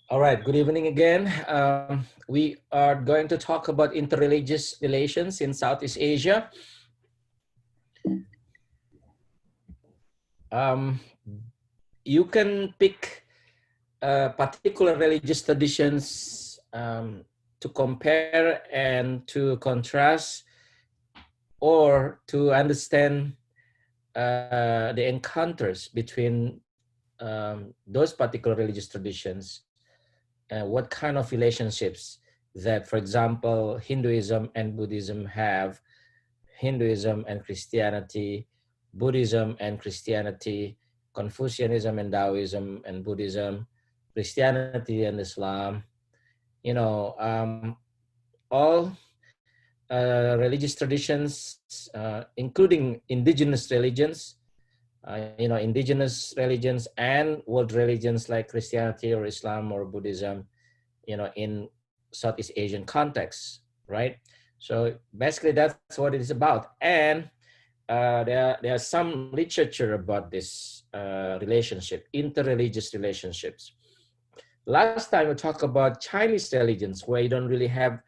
All right, good evening again. We are going to talk about interreligious relations in Southeast Asia. Um, you can pick particular religious traditions to compare and to contrast or to understand the encounters between those particular religious traditions and what kind of relationships that, for example, Hinduism and Buddhism have, Hinduism and Christianity, Buddhism and Christianity, Confucianism and Taoism and Buddhism, Christianity and Islam, you know, all religious traditions, including indigenous religions, indigenous religions and world religions like Christianity or Islam or Buddhism, in Southeast Asian context, right? So basically, that's what it is about. And there's some literature about this relationship, interreligious relationships. Last time we talked about Chinese religions, where you don't really have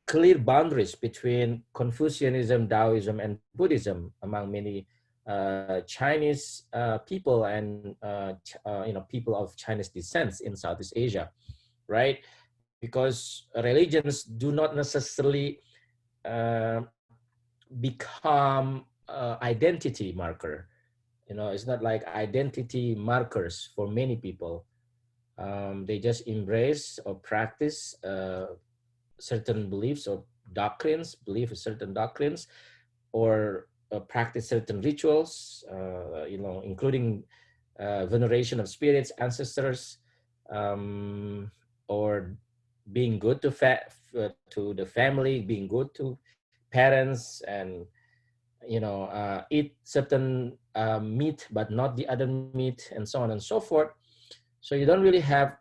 clear boundaries between Confucianism, Taoism, and Buddhism among many Chinese people and people of Chinese descent in Southeast Asia, right? Because religions do not necessarily uh, become identity marker. It's not like identity markers for many people. They just embrace or practice certain beliefs or doctrines, believe in certain doctrines, or practice certain rituals, including veneration of spirits, ancestors, or being good to the family, being good to parents, and eat certain meat but not the other meat, and so on and so forth. So you don't really have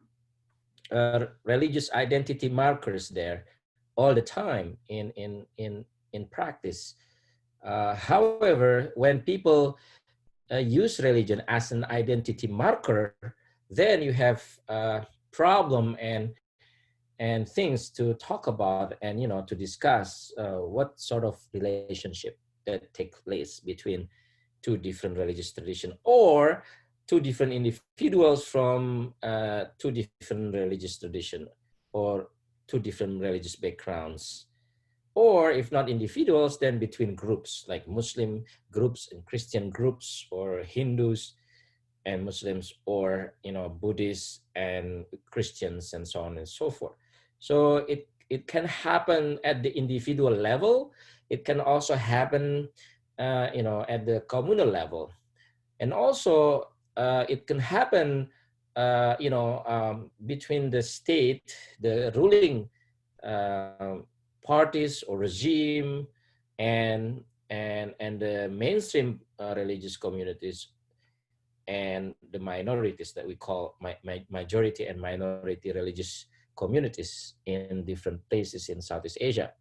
religious identity markers there all the time in practice. However, when people use religion as an identity marker, then you have problem and things to talk about, and to discuss what sort of relationship that take place between two different religious traditions or two different individuals from two different religious tradition or two different religious backgrounds, or if not individuals, then between groups like Muslim groups and Christian groups, or Hindus and Muslims, or Buddhists and Christians, and so on and so forth. So it can happen at the individual level. It can also happen at the communal level, and also it can happen between the state, the ruling parties or regime, and the mainstream religious communities, and the minorities that we call majority and minority religious communities in different places in Southeast Asia.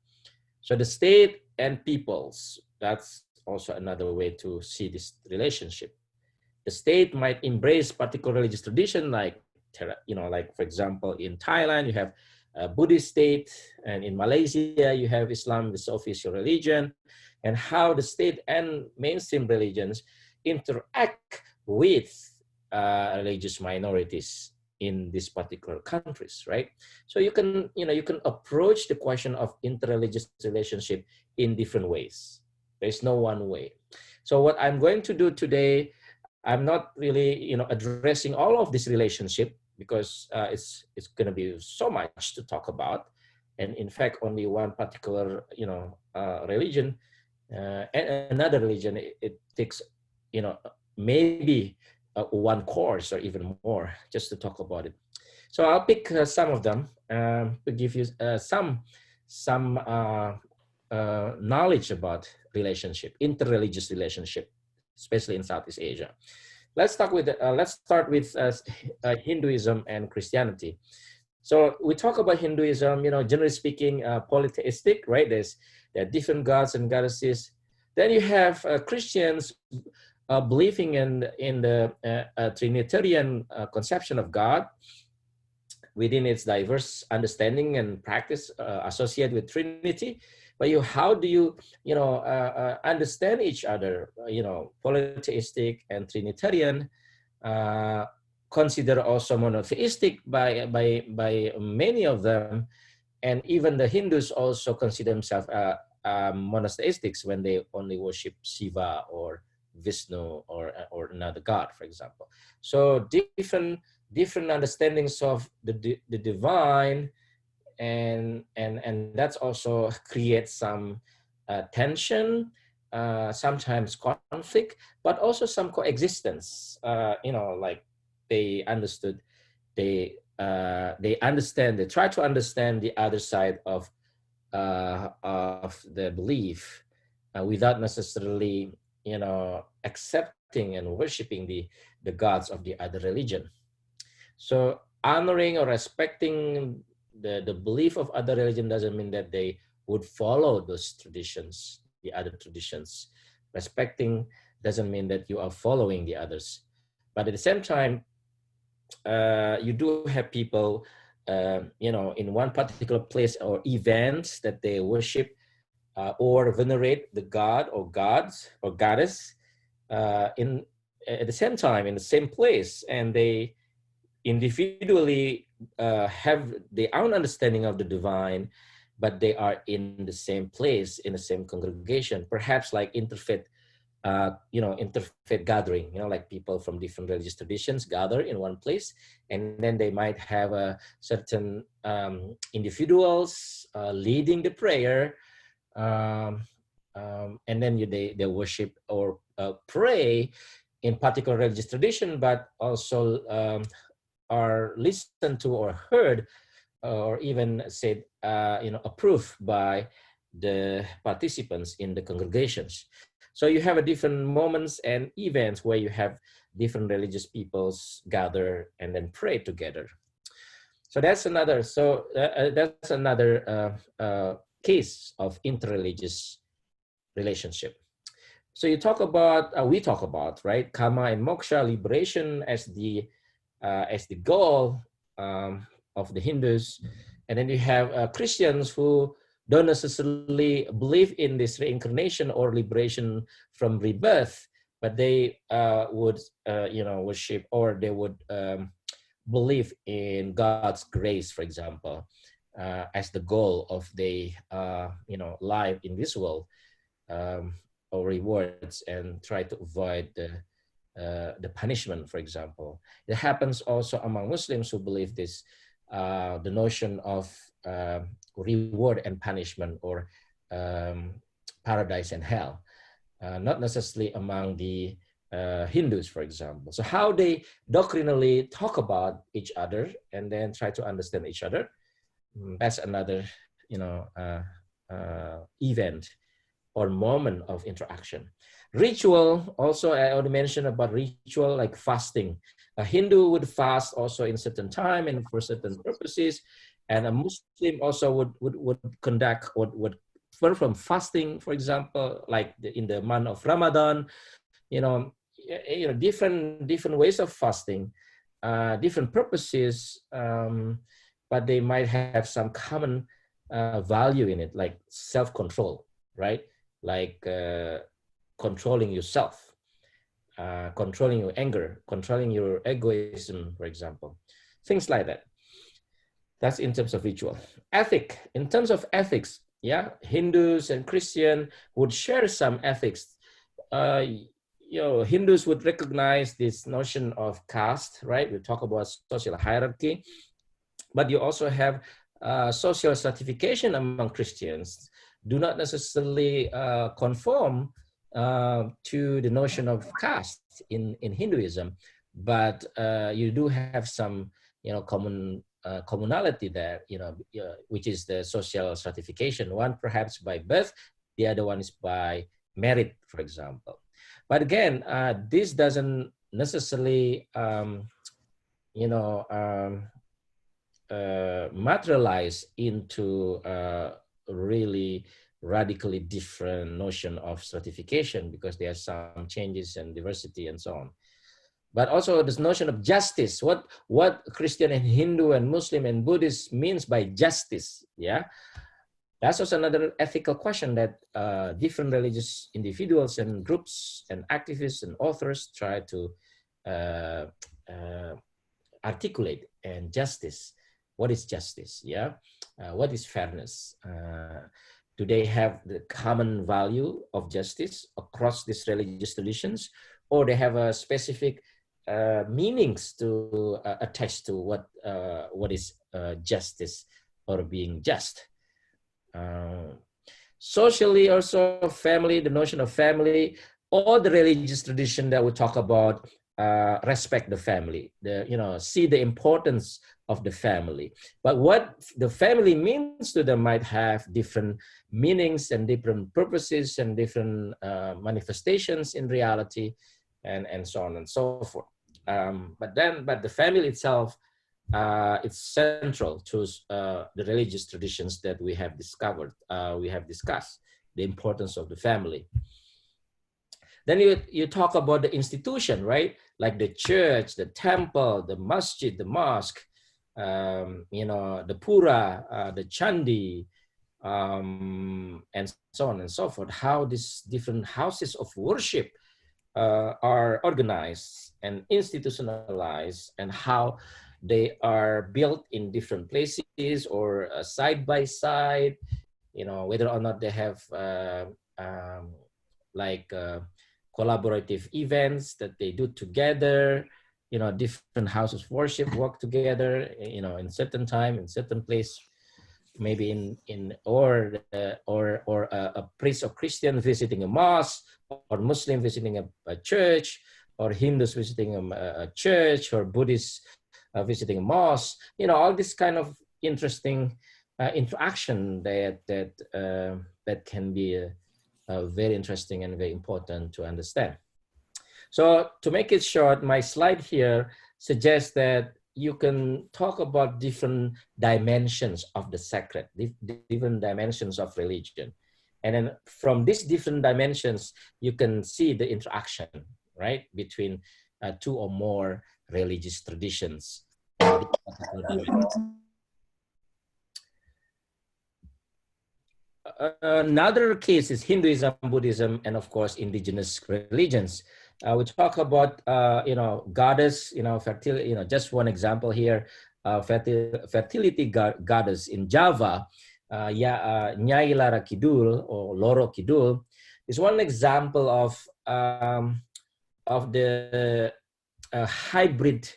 So the state and peoples, that's also another way to see this relationship. The state might embrace particular religious tradition, like for example, in Thailand, you have a Buddhist state, and in Malaysia, you have Islam, the official religion, and how the state and mainstream religions interact with religious minorities in these particular countries, right? So you can approach the question of interreligious relationship in different ways. There's no one way. So what I'm going to do today, I'm not really addressing all of this relationship, because it's going to be so much to talk about, and in fact only one particular religion and another religion, it takes maybe one course or even more just to talk about it. So I'll pick some of them to give you some knowledge about relationship, interreligious relationship, especially in Southeast Asia. Let's start with Hinduism and Christianity. So we talk about Hinduism, generally speaking, polytheistic, right? There are different gods and goddesses. Then you have Christians believing in the Trinitarian conception of God, within its diverse understanding and practice associated with Trinity. But how do you, understand each other? Polytheistic and Trinitarian, uh, consider also monotheistic by many of them, and even the Hindus also consider themselves monotheistics when they only worship Shiva or Vishnu or another god, for example. So different understandings of the divine, and that's also creates some tension, sometimes conflict, but also some coexistence. Like they understood, they understand, they try to understand the other side of the belief, without necessarily accepting and worshiping the gods of the other religion. So honoring or respecting the belief of other religion doesn't mean that they would follow those traditions, the other traditions. Respecting doesn't mean that you are following the others. But at the same time, you do have people, in one particular place or events that they worship or venerate the god or gods or goddess in at the same time in the same place, and they individually have their own understanding of the divine, but they are in the same place, in the same congregation, perhaps like interfaith, interfaith gathering, like people from different religious traditions gather in one place, and then they might have a certain individuals leading the prayer, and then they worship or pray in particular religious tradition, but also are listened to or heard or even said, approved by the participants in the congregations. So you have a different moments and events where you have different religious peoples gather and then pray together. So that's another. That's another case of interreligious relationship. So we talk about, right, karma and moksha, liberation as the goal of the Hindus, and then you have Christians who don't necessarily believe in this reincarnation or liberation from rebirth, but they would worship, or they would believe in God's grace, for example, as the goal of the life in this world, or rewards, and try to avoid the punishment, for example. It happens also among Muslims who believe this, the notion of reward and punishment, or paradise and hell, not necessarily among the Hindus, for example. So how they doctrinally talk about each other and then try to understand each other, that's another event or moment of interaction. Ritual, also I already mentioned about ritual, like fasting. A Hindu would fast also in certain time and for certain purposes, and a Muslim also would conduct, would perform fasting, for example, like in the month of Ramadan, different ways of fasting, different purposes, but they might have some common value in it, like self-control, right? Like controlling yourself, controlling your anger, controlling your egoism, for example, things like that. That's in terms of ritual. In terms of ethics, yeah, Hindus and Christian would share some ethics. Hindus would recognize this notion of caste, right? We talk about social hierarchy, but you also have social stratification among Christians. Do not necessarily conform to the notion of caste in Hinduism, but you do have some, commonality there, which is the social stratification. One perhaps by birth, the other one is by merit, for example. But again, this doesn't necessarily, materialize into really radically different notion of stratification, because there are some changes and diversity and so on. but also this notion of justice, what Christian and Hindu and Muslim and Buddhist means by justice. Yeah, that's also another ethical question that different religious individuals and groups and activists and authors try to uh, uh, articulate. And justice, what is justice? Yeah, what is fairness? Do they have the common value of justice across these religious traditions, or they have a specific meanings to attach to what is justice or being just? Uh, Socially, also family, the notion of family, all the religious tradition that we talk about respect the family, see the importance of the family. But what the family means to them might have different meanings and different purposes and different manifestations in reality, and so on and so forth. But the family itself, it's central to the religious traditions that we have discussed, the importance of the family. Then you talk about the institution, right? Like the church, the temple, the masjid, the mosque, the pura, the chandi, and so on and so forth. How these different houses of worship are organized and institutionalized, and how they are built in different places or side by side, whether or not they have collaborative events that they do together, different houses of worship work together, in certain time, in certain place, maybe or a priest or Christian visiting a mosque, or Muslim visiting a church, or Hindus visiting a church, or Buddhists visiting a mosque. All this kind of interesting interaction that can be very interesting and very important to understand. So to make it short, my slide here suggests that you can talk about different dimensions of the sacred, different dimensions of religion. And then from these different dimensions, you can see the interaction, right, between two or more religious traditions. Another case is Hinduism, Buddhism, and of course, indigenous religions. We talk about, goddess, fertility, just one example here, fertility goddess in Java, Nyai Lara Kidul or Loro Kidul is one example of the hybrid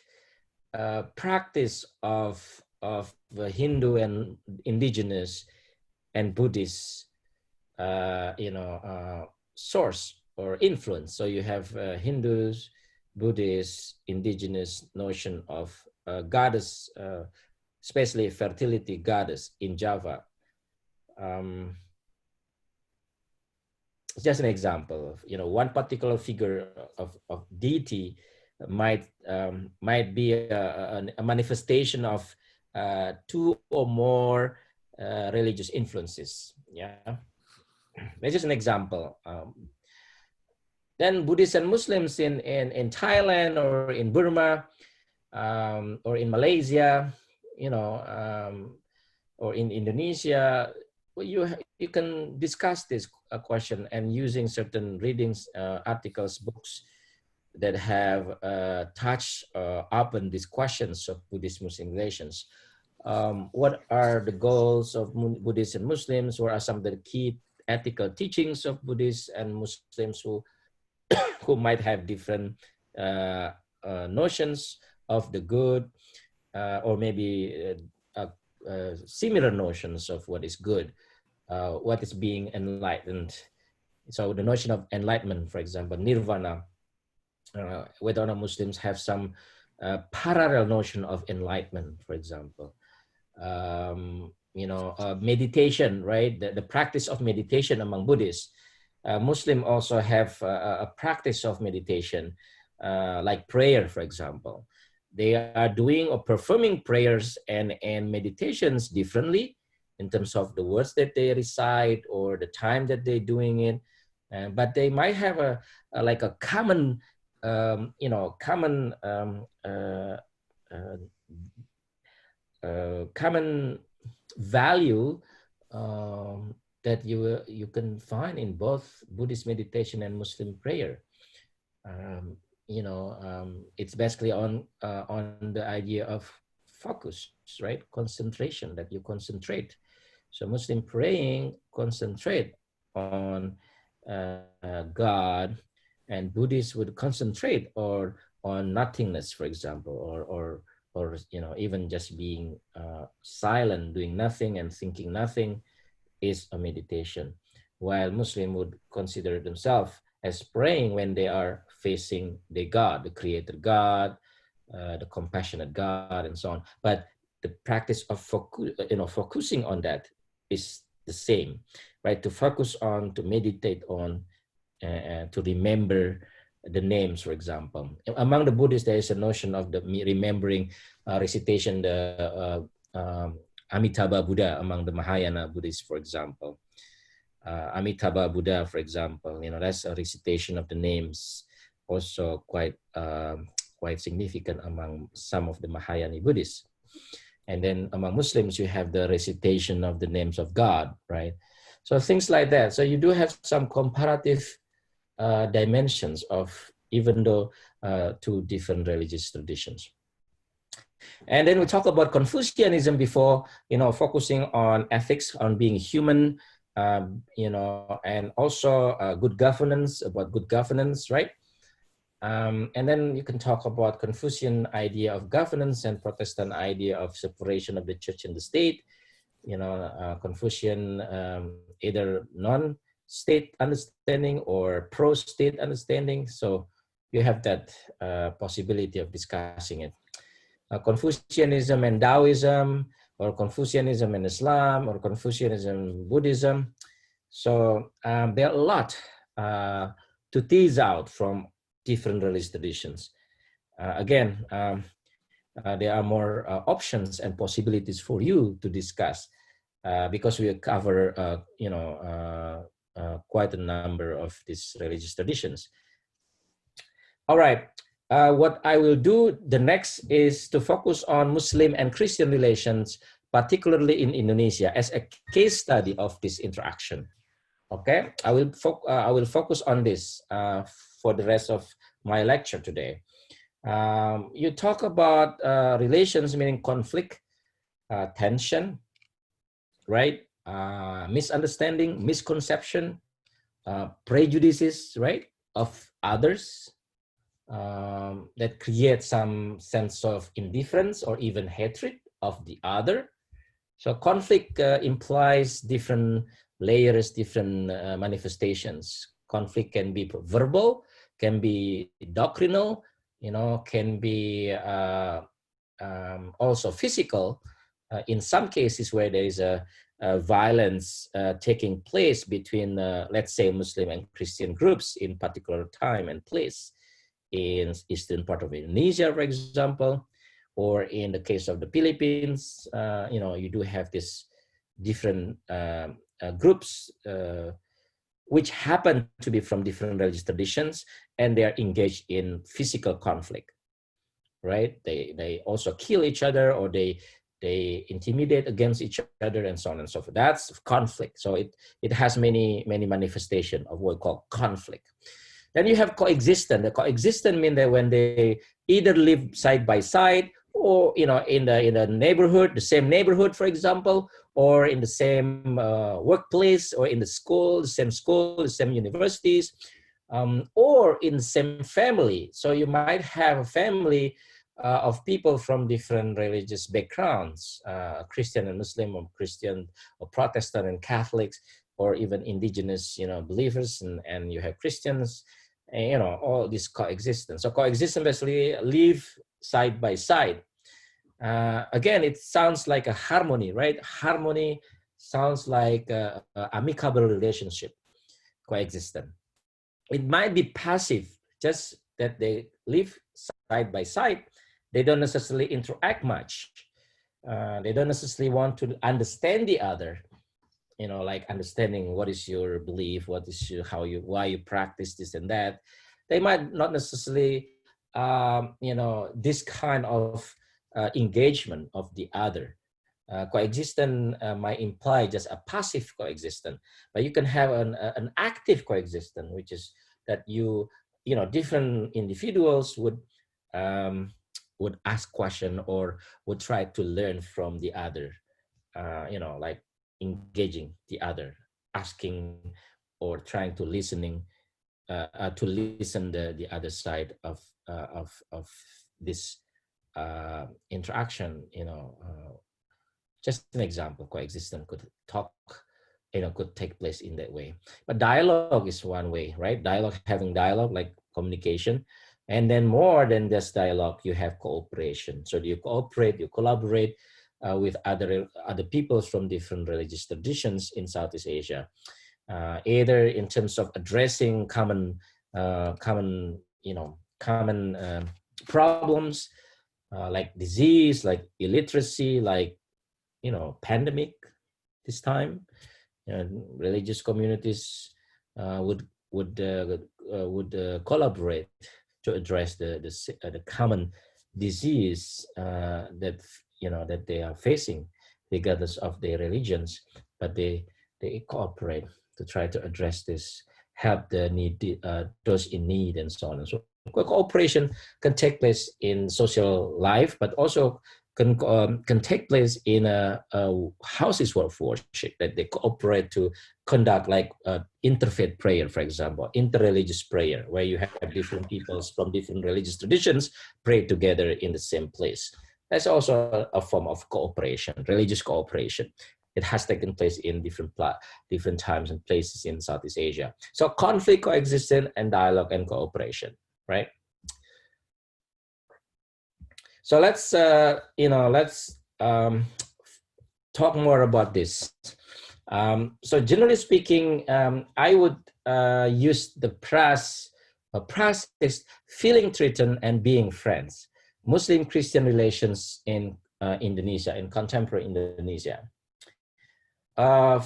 practice of the Hindu and indigenous and Buddhist, source or influence. So you have Hindus, Buddhists, indigenous notion of goddess, especially fertility goddess in Java. It's just an example of, one particular figure of deity might be a manifestation of two or more religious influences. Yeah, that's just an example. Then Buddhists and Muslims in Thailand or in Burma or in Malaysia, or in Indonesia, well, you can discuss this question, and using certain readings, articles, books that have touched upon these questions of Buddhist-Muslim relations. What are the goals of Buddhists and Muslims? What are some of the key ethical teachings of Buddhists and Muslims who might have different notions of the good, or maybe similar notions of what is good, what is being enlightened. So the notion of enlightenment, for example, nirvana, whether or not Muslims have some parallel notion of enlightenment, for example. Meditation, right? The practice of meditation among Buddhists. Muslims also have a practice of meditation, like prayer, for example. They are doing or performing prayers and meditations differently in terms of the words that they recite or the time that they're doing it. But they might have a common common common value that you can find in both Buddhist meditation and Muslim prayer. Um, it's basically on the idea of focus, right? Concentration, that you concentrate. So Muslim praying concentrate on God, and Buddhists would concentrate on nothingness, for example, or even just being silent, doing nothing and thinking nothing is a meditation. While Muslim would consider themselves as praying when they are facing the God, the Creator God, the compassionate God, and so on. But the practice of focusing on that is the same, right? To focus on, to meditate on, to remember the names, for example. Among the Buddhists, there is a notion of the remembering recitation, the Amitabha Buddha among the Mahayana Buddhists, for example. Amitabha Buddha, for example, that's a recitation of the names, also quite significant among some of the Mahayana Buddhists. And then among Muslims, you have the recitation of the names of God, right? So things like that. So you do have some comparative dimensions of, even though two different religious traditions. And then we talk about Confucianism before, focusing on ethics, on being human, and also good governance, about good governance, right? And then you can talk about Confucian idea of governance and Protestant idea of separation of the church and the state. Confucian either non-state understanding or pro-state understanding. So you have that possibility of discussing it. Confucianism and Taoism, or Confucianism and Islam, or Confucianism and Buddhism. So there are a lot to tease out from different religious traditions. Again, there are more options and possibilities for you to discuss because we cover, quite a number of these religious traditions. All right. What I will do the next is to focus on Muslim and Christian relations, particularly in Indonesia, as a case study of this interaction. Okay, I will focus on this for the rest of my lecture today. You talk about relations, meaning conflict, tension, right? Misunderstanding, misconception, prejudices, right, of others, that create some sense of indifference or even hatred of the other. So conflict implies different layers, different manifestations. Conflict can be verbal, can be doctrinal, can be also physical. In some cases where there is a violence taking place between, let's say, Muslim and Christian groups in particular time and place, in eastern part of Indonesia, for example, or in the case of the Philippines, you do have this different groups which happen to be from different religious traditions, and they are engaged in physical conflict, right? They also kill each other, or they intimidate against each other, and so on and so forth. That's conflict. So it has many manifestations of what we call conflict. Then you have coexistence. The coexistence means that when they either live side by side, or in the neighborhood, the same neighborhood, for example, or in the same workplace, or in the school, the same universities, or in the same family. So you might have a family of people from different religious backgrounds, Christian and Muslim, or Christian or Protestant and Catholics, or even indigenous, believers, and you have Christians, and, all this coexistence. So coexistence basically live side by side. Again, it sounds like a harmony, right? Harmony sounds like a amicable relationship, coexistence. It might be passive, just that they live side by side. They don't necessarily interact much. They don't necessarily want to understand the other, like understanding what is your belief, what is why you practice this and that. they might not necessarily, this kind of engagement of the other. Coexistence might imply just a passive coexistence, but you can have an active coexistence, which is that different individuals would ask question or would try to learn from the other, like engaging the other, asking or trying to listen the other side of this interaction. Just an example, coexistence could take place in that way. But dialogue is one way, right? Dialogue, having dialogue, like communication. And then more than just dialogue, you have cooperation. So you cooperate, you collaborate with other peoples from different religious traditions in Southeast Asia, either in terms of addressing common problems, like disease, like illiteracy, like pandemic this time. Religious communities would collaborate to address the common disease that they are facing, regardless of their religions. But they cooperate to try to address this, help those in need, and so on and so forth. Cooperation can take place in social life, but also can take place in houses of worship, that they cooperate to conduct like interfaith prayer, for example, interreligious prayer, where you have different peoples from different religious traditions pray together in the same place. That's also a form of cooperation, religious cooperation. It has taken place in different times and places in Southeast Asia. So conflict, coexistence, and dialogue and cooperation, right? So let's talk more about this. So generally speaking, I would use the practice feeling threatened and being friends. Muslim-Christian relations in Indonesia, in contemporary Indonesia.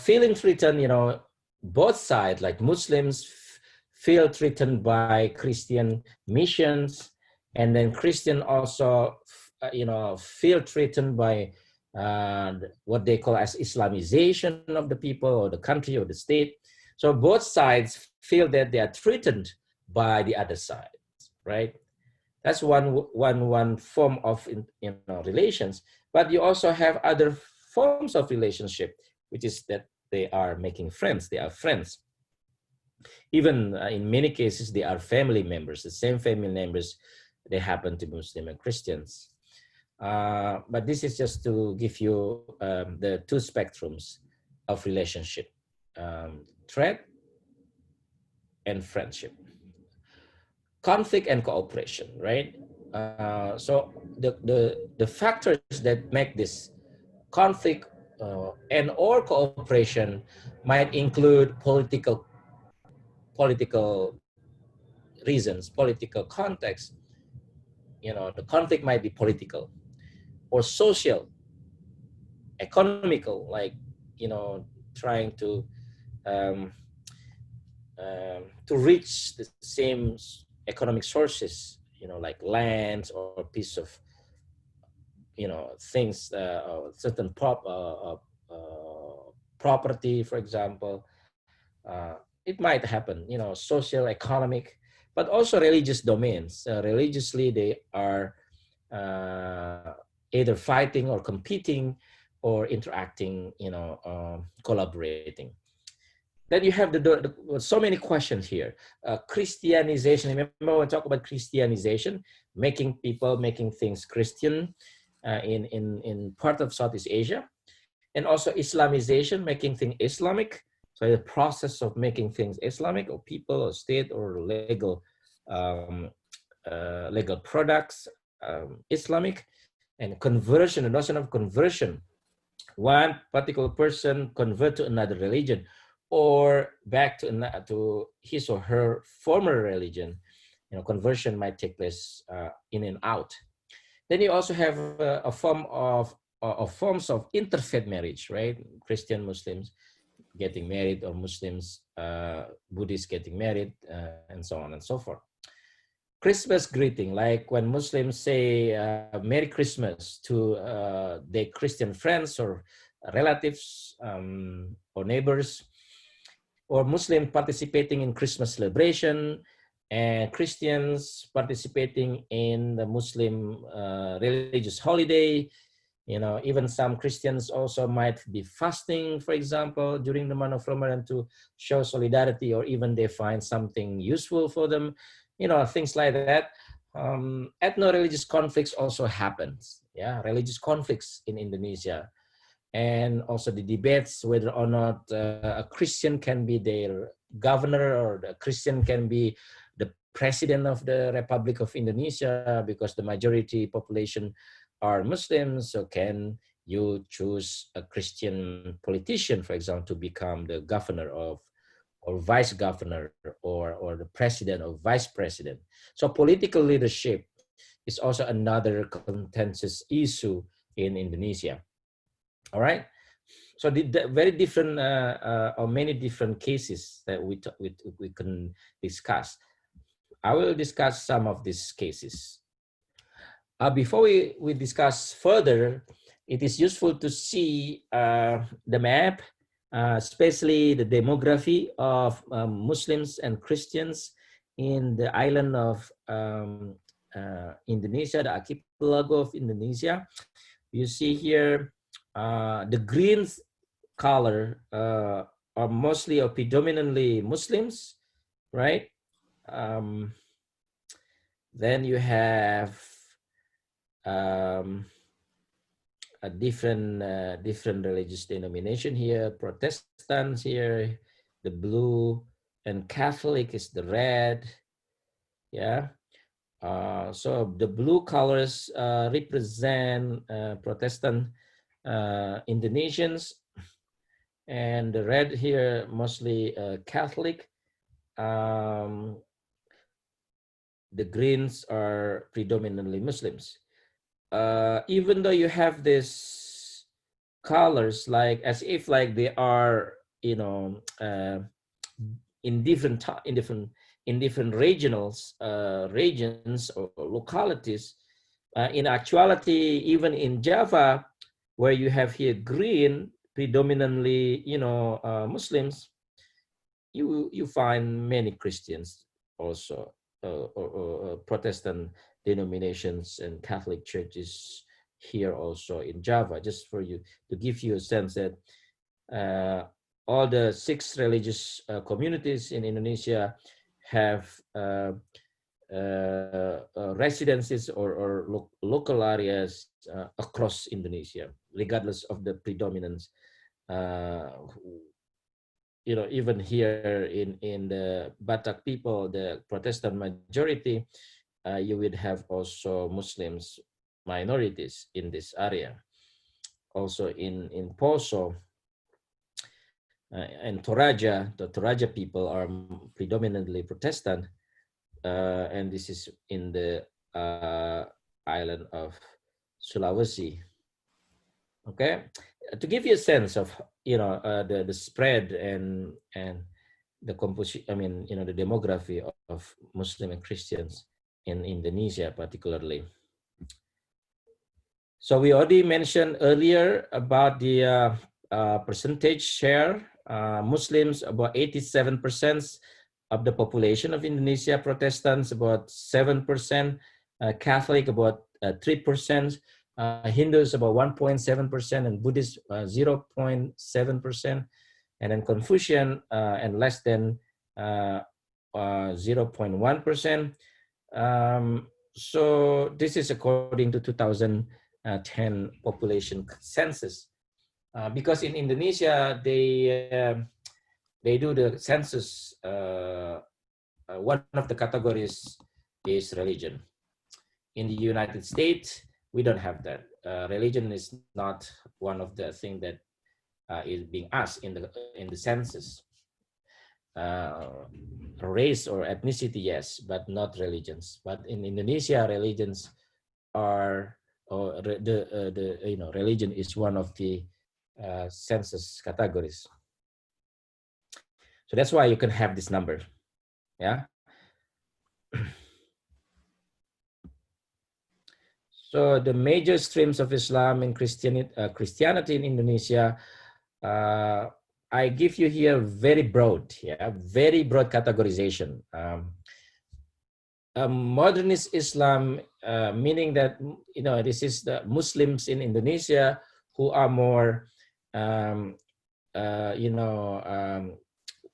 Feeling threatened, both sides, like Muslims feel threatened by Christian missions, and then Christian also, feel threatened by what they call as Islamization of the people or the country or the state. So both sides feel that they are threatened by the other side, right? That's one form of relations. But you also have other forms of relationship, which is that they are making friends. They are friends. Even in many cases, they are family members. The same family members, they happen to be Muslim and Christians. But this is just to give you the two spectrums of relationship: threat and friendship, conflict and cooperation, right? So the factors that make this conflict and or cooperation might include political reasons, political context. The conflict might be political or social, economical, like trying to reach the same economic sources, like lands or piece of things, certain property, for example. It might happen, social, economic, but also religious domains. Religiously, they are either fighting or competing or interacting, collaborating. Then you have so many questions here. Christianization. Remember, we talk about Christianization, making things Christian in part of Southeast Asia, and also Islamization, making things Islamic. So the process of making things Islamic, or people, or state, or legal products, Islamic, and conversion. The notion of conversion. One particular person convert to another religion, or back to his or her former religion. Conversion might take place in and out. Then you also have a form of forms of interfaith marriage, right? Christian Muslims getting married, or Muslims, Buddhists getting married, and so on and so forth. Christmas greeting, like when Muslims say Merry Christmas to their Christian friends or relatives or neighbors, or Muslim participating in Christmas celebration, and Christians participating in the Muslim religious holiday. Even some Christians also might be fasting, for example, during the month of Ramadan to show solidarity, or even they find something useful for them, things like that. Ethno-religious conflicts also happens. Yeah, religious conflicts in Indonesia, and also the debates whether or not a Christian can be their governor, or the Christian can be the president of the Republic of Indonesia, because the majority population are Muslims. So can you choose a Christian politician, for example, to become the governor of, or vice governor, or the president or vice president? So political leadership is also another contentious issue in Indonesia. All right. So the very different or many different cases that we can discuss. I will discuss some of these cases. Before we discuss further, it is useful to see the map, especially the demography of Muslims and Christians in the island of Indonesia, the archipelago of Indonesia. You see here the green color are mostly or predominantly Muslims, right? Um, then you have a different religious denomination here. Protestants here, the blue, and Catholic is the red. Yeah. So the blue colors represent Protestant Indonesians, and the red here mostly Catholic. The greens are predominantly Muslims. Even though you have these colors, like as if like they are, in different regionals, regions or localities. In actuality, even in Java, where you have here green, predominantly, Muslims, you find many Christians also, or Protestant denominations and Catholic churches here also in Java, just for you to give you a sense that all the 6 religious communities in Indonesia have residences or local areas across Indonesia, regardless of the predominance. Even here in the Batak people, the Protestant majority, you would have also Muslims minorities in this area. Also in Poso and Toraja, the Toraja people are predominantly Protestant, and this is in the island of Sulawesi. Okay, to give you a sense of the spread and the composition, the demography of Muslim and Christians in Indonesia particularly. So we already mentioned earlier about the percentage share. Muslims about 87% of the population of Indonesia, Protestants about 7%, Catholic about 3%, Hindus about 1.7%, and Buddhists 0.7%, and then Confucian and less than 0.1%. So this is according to 2010 population census. Because in Indonesia, they do the census, one of the categories is religion. In the United States, we don't have that. Religion is not one of the things that is being asked in the census. Race or ethnicity, yes, but not religions. But in Indonesia, religions are, or religion is one of the census categories. So that's why you can have this number. Yeah. So the major streams of Islam and Christianity in Indonesia, uh, I give you here very broad, very broad categorization. Modernist Islam, meaning that this is the Muslims in Indonesia who are more, um, you know,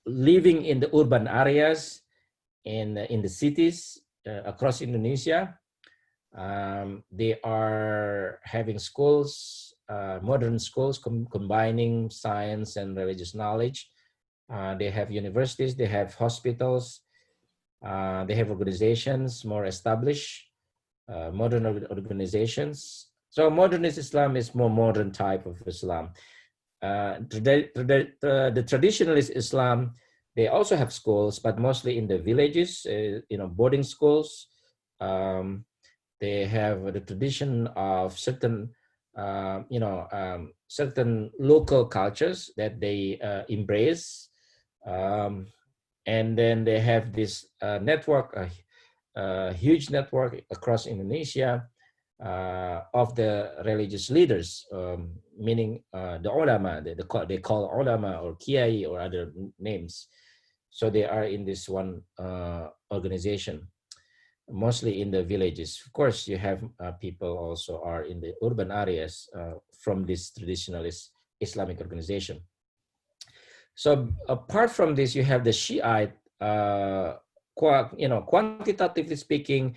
living in the urban areas, in the cities across Indonesia. They are having schools, modern schools, combining science and religious knowledge. They have universities, they have hospitals, they have organizations more established, modern organizations. So modernist Islam is more modern type of Islam. The traditionalist Islam, they also have schools, but mostly in the villages, boarding schools. They have the tradition of certain, certain local cultures that they embrace. And then they have this network, a huge network across Indonesia of the religious leaders, meaning the ulama, they call ulama or kiai or other names. So they are in this one organization, mostly in the villages. Of course, you have people also are in the urban areas from this traditionalist Islamic organization. So apart from this, you have the Shiite, quantitatively speaking,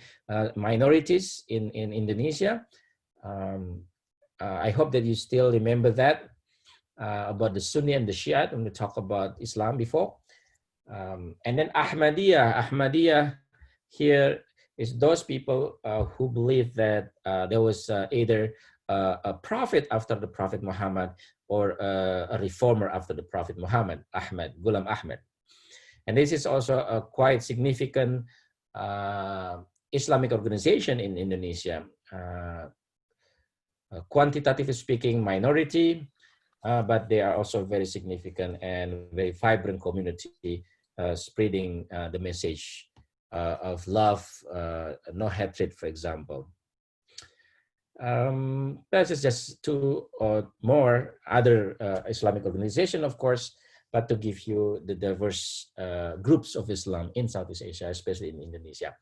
minorities in Indonesia. I hope that you still remember that about the Sunni and the Shiite when we talk about Islam before. And then Ahmadiyya here is those people who believe that there was either a prophet after the Prophet Muhammad or a reformer after the Prophet Muhammad, Ghulam Ahmad. And this is also a quite significant Islamic organization in Indonesia. Quantitatively speaking, minority, but they are also very significant and very vibrant community spreading the message of love, no hatred, for example. That's just two or more other Islamic organization, of course, but to give you the diverse groups of Islam in Southeast Asia, especially in Indonesia.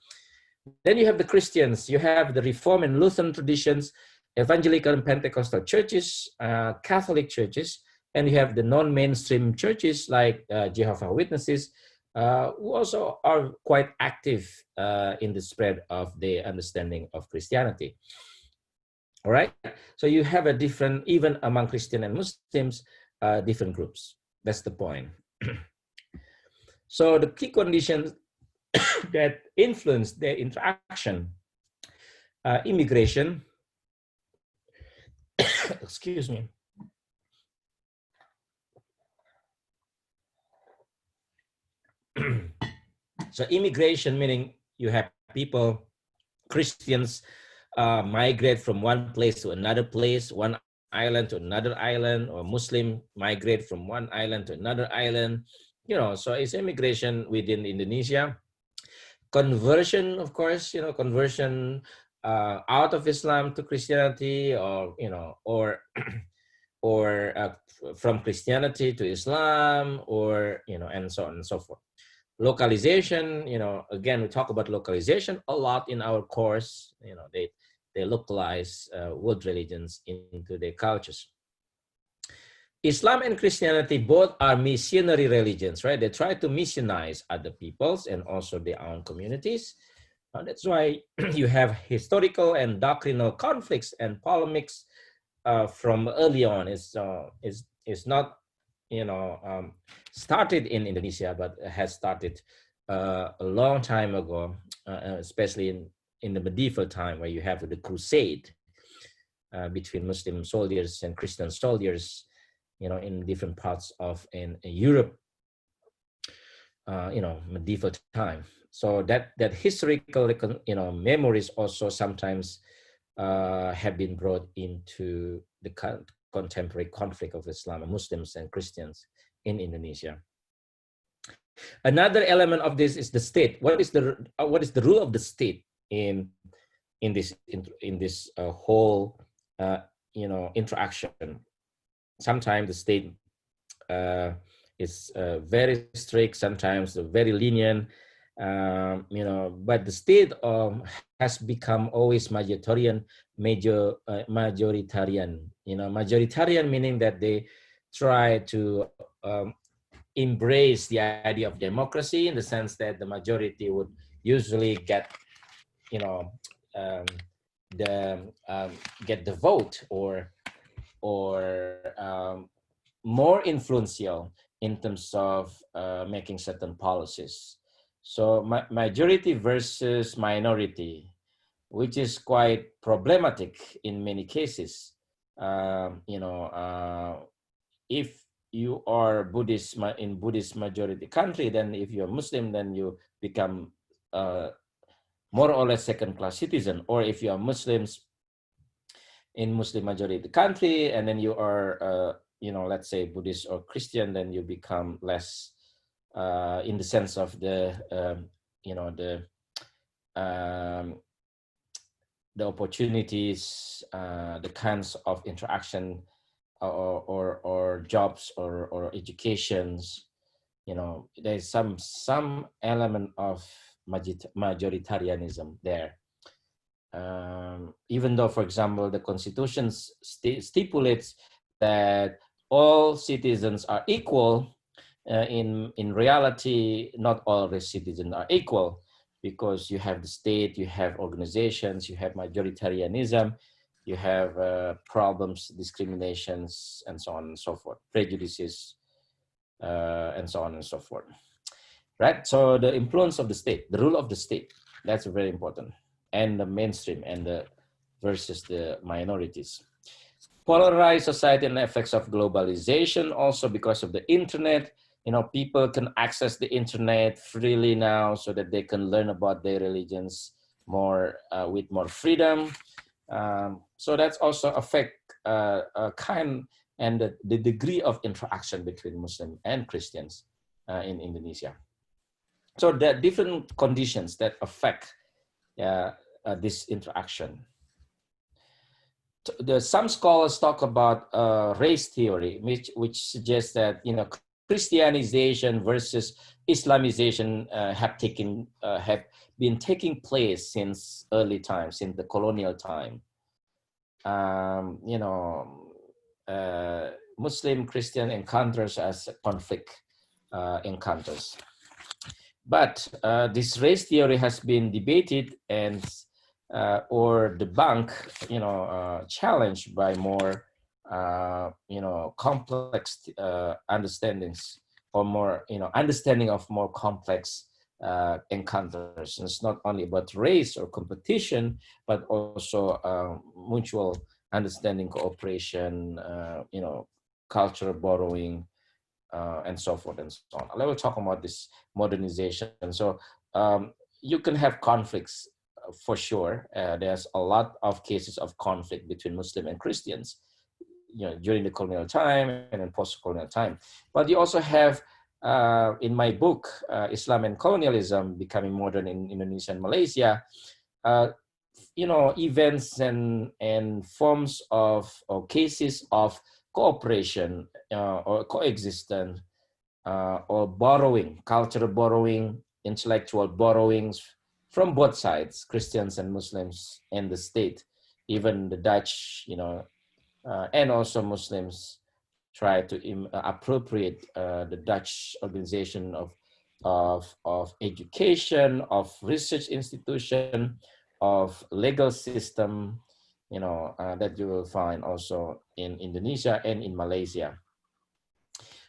Then you have the Christians, you have the Reform and Lutheran traditions, Evangelical and Pentecostal churches, Catholic churches, and you have the non-mainstream churches like Jehovah's Witnesses, who also are quite active in the spread of the understanding of Christianity. All right, so you have a different, even among Christian and Muslims, different groups. That's the point. So the key conditions that influence their interaction, immigration, excuse me. So immigration, meaning you have people, Christians, migrate from one place to another place, one island to another island, or Muslim migrate from one island to another island. So it's immigration within Indonesia. Conversion, of course, conversion out of Islam to Christianity, or or from Christianity to Islam, or and so on and so forth. Localization, again, we talk about localization a lot in our course. They localize world religions into their cultures. Islam and Christianity both are missionary religions, right? They try to missionize other peoples and also their own communities. That's why you have historical and doctrinal conflicts and polemics from early on. It's not started in Indonesia, but has started a long time ago, especially in the medieval time, where you have the crusade between Muslim soldiers and Christian soldiers, in different parts of in Europe, medieval time. So that historical, memories also sometimes have been brought into the contemporary conflict of Islam and Muslims and Christians in Indonesia. Another element of this is the state. What is the role of the state in in this whole interaction. Sometimes the state is very strict, sometimes very lenient, but the state has become always majoritarian. Majoritarian meaning that they try to embrace the idea of democracy, in the sense that the majority would usually you know um, the get the vote, or more influential in terms of making certain policies. So majority versus minority, which is quite problematic in many cases. If you are Buddhist in Buddhist majority country, then if you're Muslim, then you become more or less second-class citizen. Or if you are Muslims in Muslim majority country, and then you are let's say Buddhist or Christian, then you become less in the sense of um, the opportunities, the kinds of interaction, or jobs, or educations. There's some element of majoritarianism there. Even though, for example, the Constitution stipulates that all citizens are equal, in reality, not all the citizens are equal, because you have the state, you have organizations, you have majoritarianism, you have problems, discriminations, and so on and so forth, prejudices, and so on and so forth. Right? So the influence of the state, the role of the state, that's very important. And the mainstream versus the minorities. Polarized society and effects of globalization, also because of the internet. People can access the internet freely now, so that they can learn about their religions with more freedom. So that's also affect kind and the degree of interaction between Muslim and Christians in Indonesia. So there are different conditions that affect this interaction. Some scholars talk about race theory, which suggests that Christianization versus Islamization have been taking place since early times, since the colonial time. Muslim Christian encounters as conflict encounters. But this race theory has been debated and or debunked, challenged by more, complex understandings, or more, understanding of more complex encounters. And it's not only about race or competition, but also mutual understanding, cooperation, cultural borrowing, and so forth and so on. I will talk about this modernization. So you can have conflicts for sure. There's a lot of cases of conflict between Muslim and Christians, during the colonial time and in post-colonial time. But you also have, in my book, Islam and Colonialism, Becoming Modern in Indonesia and Malaysia, events and forms of, or cases of cooperation or coexistence, or borrowing, cultural borrowing, intellectual borrowings from both sides, Christians and Muslims and the state. Even the Dutch, and also Muslims try to appropriate the Dutch organization of education, of research institution, of legal system, that you will find also in Indonesia and in Malaysia.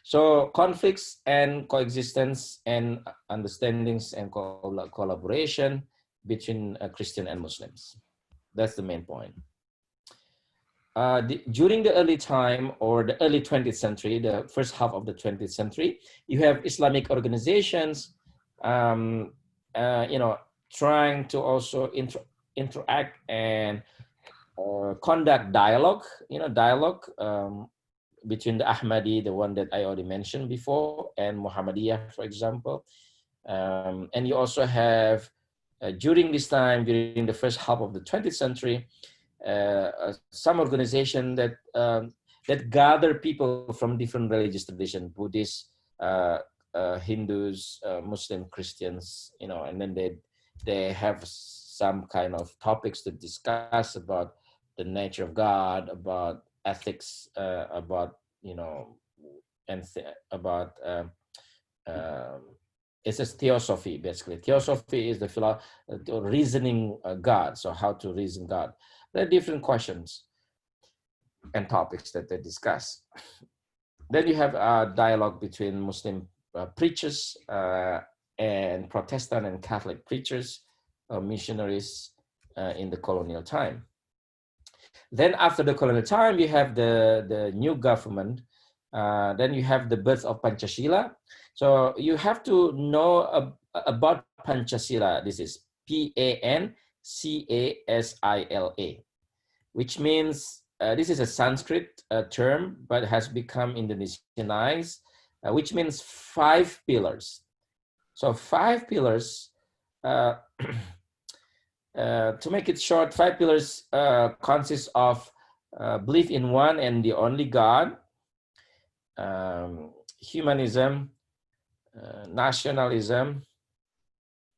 So conflicts and coexistence and understandings and collaboration between Christian and Muslims. That's the main point. During the early time, or the early 20th century, the first half of the 20th century, you have Islamic organizations, trying to also interact and conduct dialogue, between the Ahmadi, the one that I already mentioned before, and Muhammadiyah, for example. And you also have during this time, during the first half of the 20th century, some organization that gather people from different religious traditions, Buddhists, Hindus, Muslim, Christians, and then they have some kind of topics to discuss about the nature of God, about ethics, about about it's a theosophy, basically. Theosophy is the reasoning God, so how to reason God. There are different questions and topics that they discuss. Then you have a dialogue between Muslim preachers and Protestant and Catholic preachers, missionaries in the colonial time. Then after the colonial time, you have the new government. Then you have the birth of Pancasila. So you have to know about Pancasila. This is Pancasila, which means this is a Sanskrit term, but has become Indonesianized, which means 5 pillars. So 5 pillars, to make it short, 5 pillars consist of belief in one and the only God, humanism, nationalism,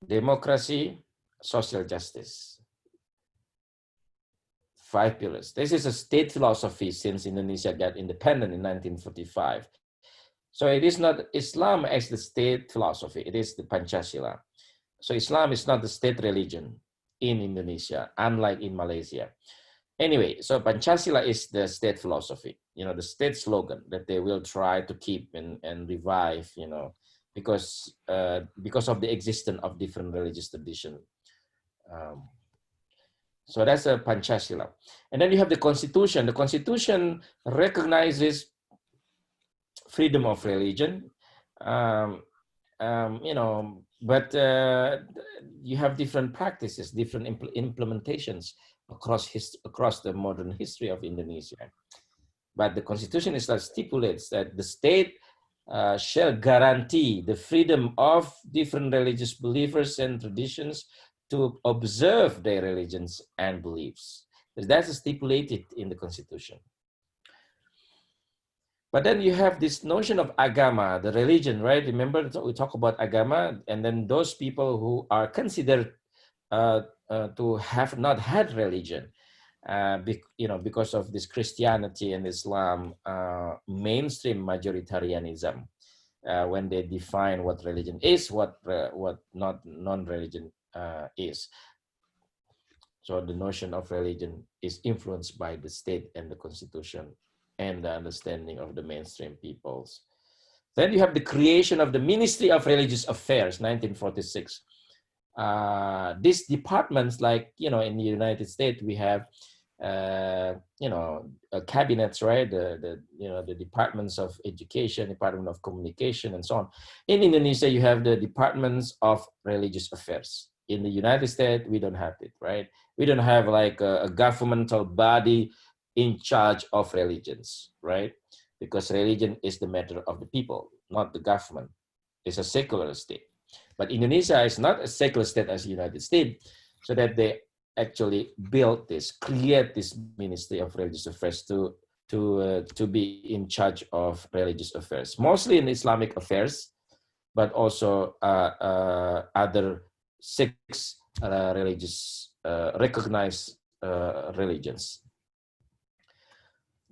democracy, social justice. 5 pillars. This is a state philosophy since Indonesia got independent in 1945. So it is not Islam as the state philosophy, it is the Pancasila. So Islam is not the state religion in Indonesia, unlike in Malaysia. Anyway, so Pancasila is the state philosophy, the state slogan that they will try to keep and revive, because of the existence of different religious tradition. So that's a Pancasila. And then you have the Constitution. The Constitution recognizes freedom of religion, but you have different practices, different implementations across the modern history of Indonesia. But the Constitution stipulates that the state shall guarantee the freedom of different religious believers and traditions to observe their religions and beliefs. That's stipulated in the Constitution. But then you have this notion of agama, the religion, right? Remember, we talk about agama, and then those people who are considered to have not had religion, because of this Christianity and Islam mainstream majoritarianism, when they define what religion is, what not non-religion is. So the notion of religion is influenced by the state and the Constitution and the understanding of the mainstream peoples. Then you have the creation of the Ministry of Religious Affairs, 1946. These departments, like, in the United States, we have, cabinets, right? The departments of education, department of communication, and so on. In Indonesia, you have the departments of religious affairs. In the United States, we don't have it, right? We don't have like a governmental body in charge of religions, right? Because religion is the matter of the people, not the government. It's a secular state. But Indonesia is not a secular state as the United States, so that they actually create this Ministry of Religious Affairs to be in charge of religious affairs, mostly in Islamic affairs, but also other 6 religious recognized religions.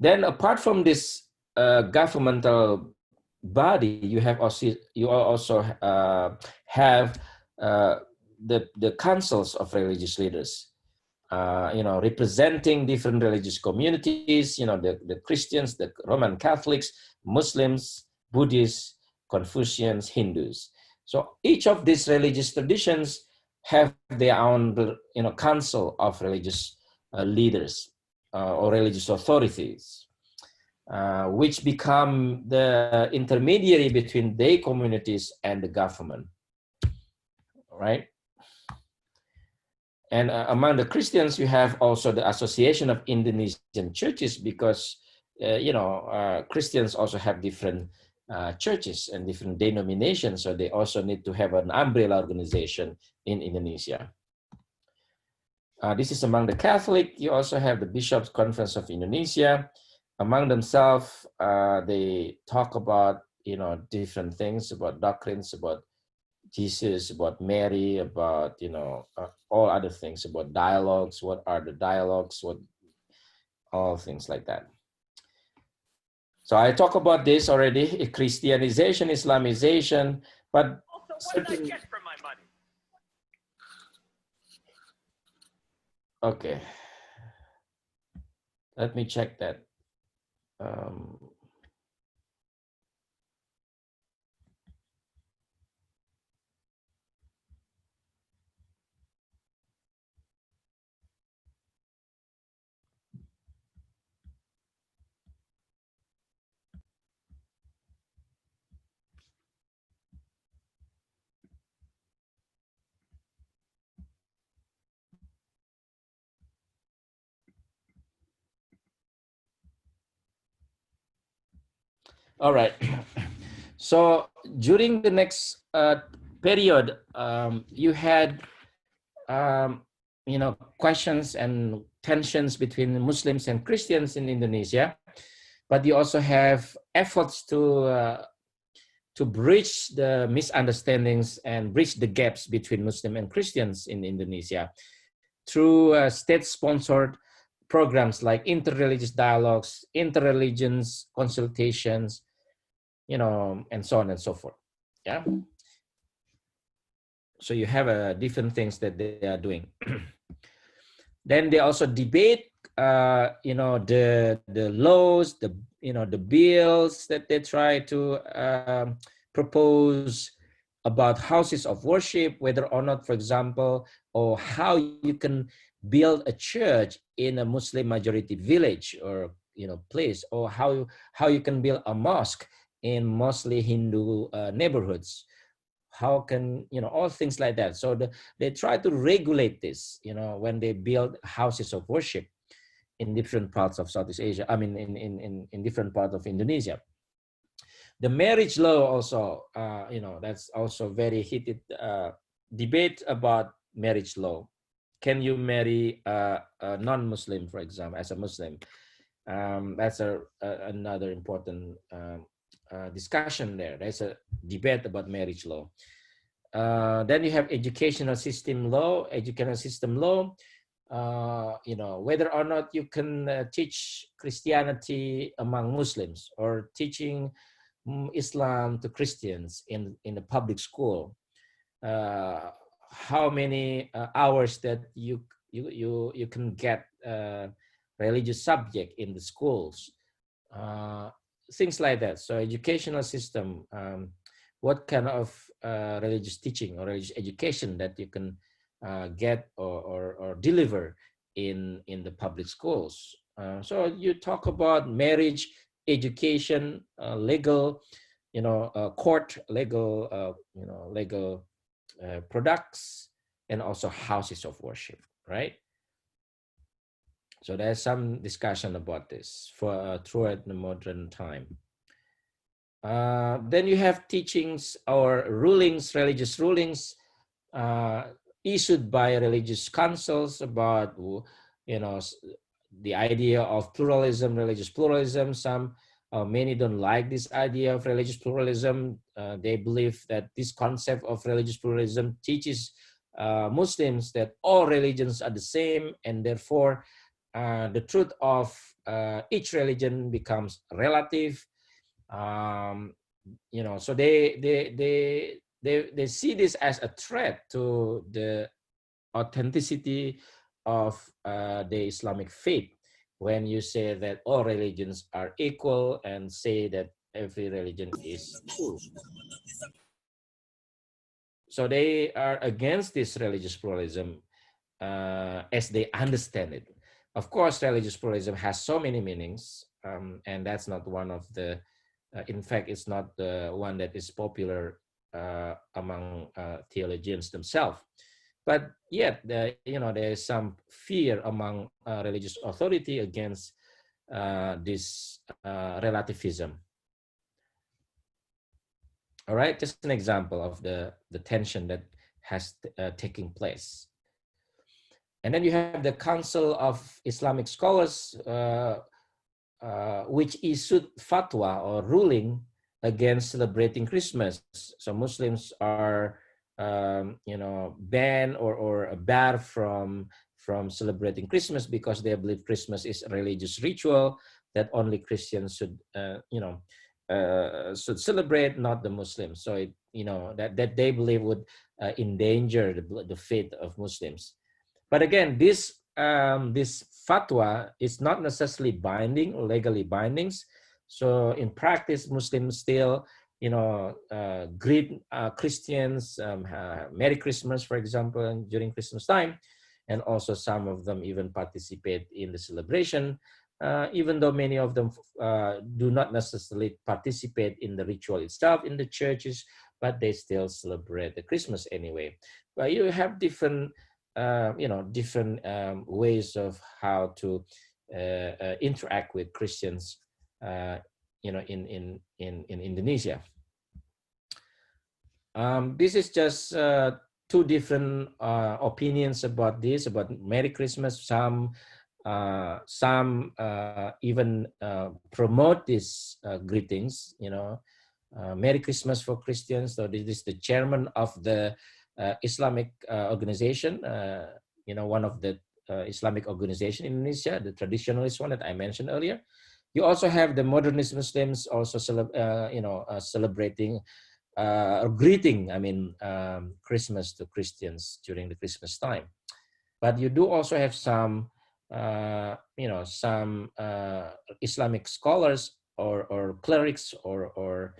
Then, apart from this governmental body, you also have the councils of religious leaders, representing different religious communities. The Christians, the Roman Catholics, Muslims, Buddhists, Confucians, Hindus. So each of these religious traditions have their own, council of religious leaders or religious authorities, which become the intermediary between their communities and the government, right? And among the Christians, you have also the Association of Indonesian Churches, because Christians also have different churches and different denominations, so they also need to have an umbrella organization in Indonesia. This is among the Catholic. You also have the Bishops' Conference of Indonesia. Among themselves, they talk about, different things, about doctrines, about Jesus, about Mary, about, all other things, about dialogues, what are the dialogues, what, all things like that. So I talk about this already, Christianization, Islamization, but certain... Okay, let me check that. All right. So during the next period, you had, questions and tensions between Muslims and Christians in Indonesia, but you also have efforts to bridge the misunderstandings and bridge the gaps between Muslim and Christians in Indonesia through state-sponsored programs like interreligious dialogues, interreligions consultations, and so on and so forth. Yeah. So you have different things that they are doing. Then they also debate, the laws, the bills that they try to propose about houses of worship, whether or not, for example, or how you can build a church in a Muslim majority village or place, or how you can build a mosque in mostly Hindu neighborhoods. How can, all things like that. So they try to regulate this, when they build houses of worship in different parts of Southeast Asia, I mean, in different parts of Indonesia. The marriage law also, that's also very heated debate about marriage law. Can you marry a non-Muslim, for example, as a Muslim? That's another important discussion there. There's a debate about marriage law. Then you have educational system law, whether or not you can teach Christianity among Muslims or teaching Islam to Christians in the public school. How many hours that you can get religious subject in the schools, things like that. So educational system, what kind of religious teaching or religious education that you can get or deliver in the public schools. So you talk about marriage, education, legal, court, legal, legal products, and also houses of worship, right? So there's some discussion about this throughout the modern time. Then you have teachings or rulings, religious rulings issued by religious councils about, the idea of pluralism, religious pluralism. Many don't like this idea of religious pluralism. They believe that this concept of religious pluralism teaches Muslims that all religions are the same, and therefore the truth of each religion becomes relative. So they see this as a threat to the authenticity of the Islamic faith when you say that all religions are equal and say that every religion is true. So they are against this religious pluralism as they understand it. Of course, religious pluralism has so many meanings, and that's not one of the, in fact, it's not the one that is popular among theologians themselves. But yet, there is some fear among religious authority against this relativism. All right, just an example of the tension that has taken place. And then you have the Council of Islamic Scholars, which issued fatwa or ruling against celebrating Christmas. So Muslims are, banned or barred from celebrating Christmas because they believe Christmas is a religious ritual that only Christians should celebrate, not the Muslims. So that they believe would endanger the faith of Muslims. But again, this fatwa is not necessarily binding or legally binding. So in practice, Muslims still, greet Christians, Merry Christmas, for example, during Christmas time, and also some of them even participate in the celebration, even though many of them do not necessarily participate in the ritual itself in the churches, but they still celebrate the Christmas anyway. But you have different different ways of how to interact with Christians, in Indonesia. This is just two different opinions about this, about Merry Christmas. Some even promote these greetings, Merry Christmas for Christians. So this is the chairman of the Islamic organization, one of the Islamic organization in Indonesia, the traditionalist one that I mentioned earlier. You also have the modernist Muslims also celebrating or greeting, Christmas to Christians during the Christmas time. But you do also have some, Islamic scholars or clerics or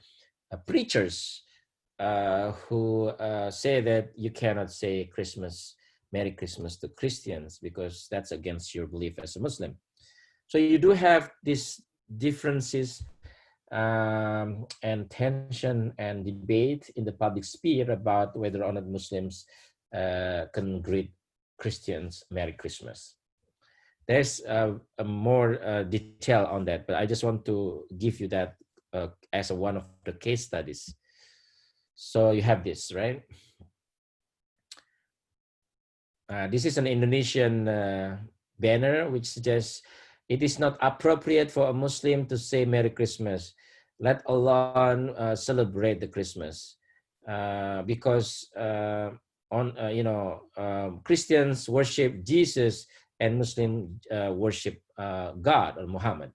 preachers who say that you cannot say Merry Christmas to Christians because that's against your belief as a Muslim. So you do have these differences and tension and debate in the public sphere about whether or not Muslims can greet Christians Merry Christmas. There's a more detail on that, but I just want to give you that as one of the case studies. So you have this, right? This is an Indonesian banner which suggests it is not appropriate for a Muslim to say Merry Christmas, let alone celebrate the Christmas, because Christians worship Jesus and Muslim worship God or Muhammad.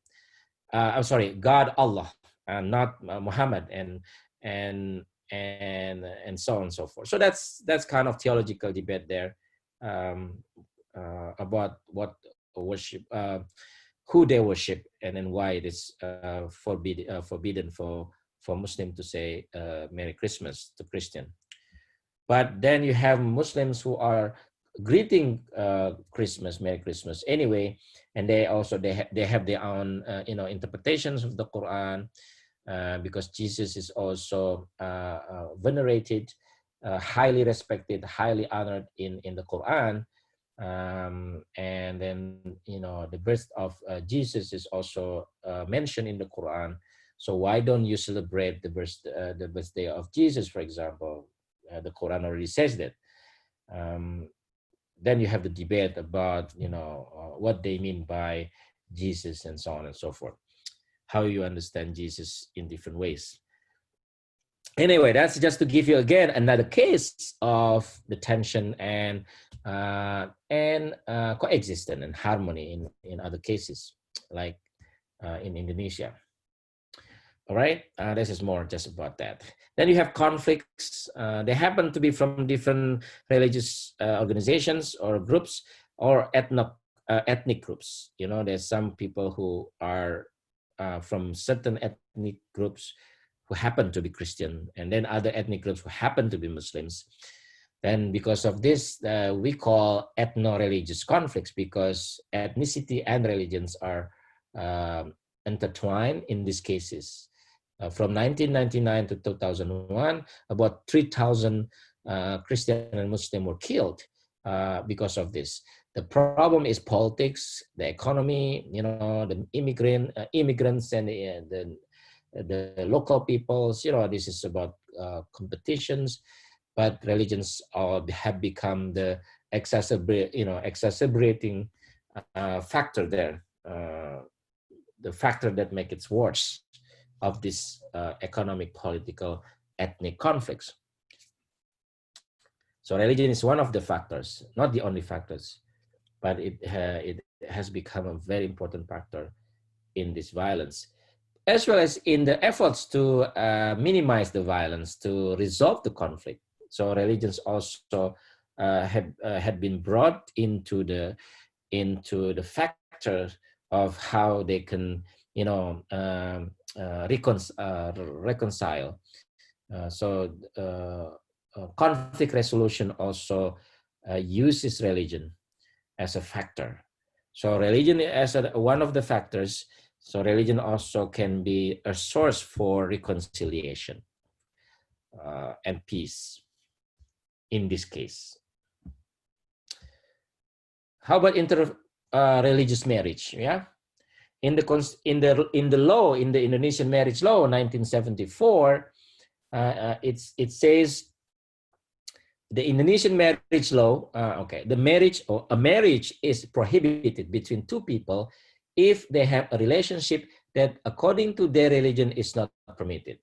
I'm sorry, God Allah, not Muhammad, and so on and so forth. So that's kind of theological debate there about what worship, who they worship, and then why it is forbidden for Muslim to say Merry Christmas to Christian. But then you have Muslims who are greeting Christmas, Merry Christmas anyway, and they have their own interpretations of the Quran, because Jesus is also venerated, highly respected, highly honored in the Quran. And then the birth of Jesus is also mentioned in the Quran. So why don't you celebrate the birthday of Jesus, for example? The Quran already says that. Then you have the debate about what they mean by Jesus and so on and so forth. How you understand Jesus in different ways. Anyway, that's just to give you again another case of the tension and coexistence and harmony in other cases, like in Indonesia. All right, this is more just about that. Then you have conflicts. They happen to be from different religious organizations or groups or ethnic groups. There's some people who are from certain ethnic groups who happen to be Christian, and then other ethnic groups who happen to be Muslims. Then because of this, we call ethno-religious conflicts, because ethnicity and religions are intertwined in these cases. From 1999 to 2001, about 3,000 Christian and Muslim were killed because of this. The problem is politics, the economy, the immigrants and the local peoples. This is about competitions, but religions have become the exacerbating factor there, the factor that makes it worse of this economic, political, ethnic conflicts. So religion is one of the factors, not the only factors, but it has become a very important factor in this violence, as well as in the efforts to minimize the violence, to resolve the conflict. So religions also had been brought into the factor of how they can, reconcile. Conflict resolution also uses religion as a factor. So religion as one of the factors. So religion also can be a source for reconciliation and peace in this case. How about interreligious marriage? Yeah, in the law, in the Indonesian marriage law, 1974, it says the Indonesian marriage law. The marriage or a marriage is prohibited between two people if they have a relationship that, according to their religion, is not permitted.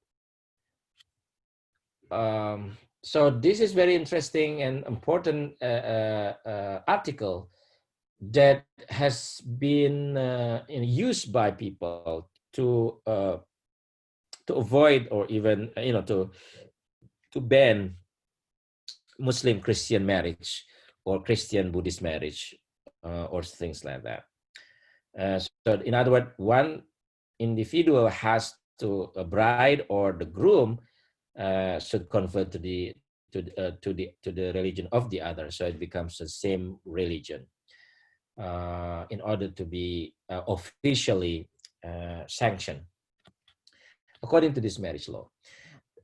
So this is very interesting and important article that has been used by people to avoid, or even to ban Muslim Christian marriage or Christian Buddhist marriage or things like that. So in other words, one individual has to, a bride or the groom should convert to the religion of the other, so it becomes the same religion in order to be officially sanctioned according to this marriage law.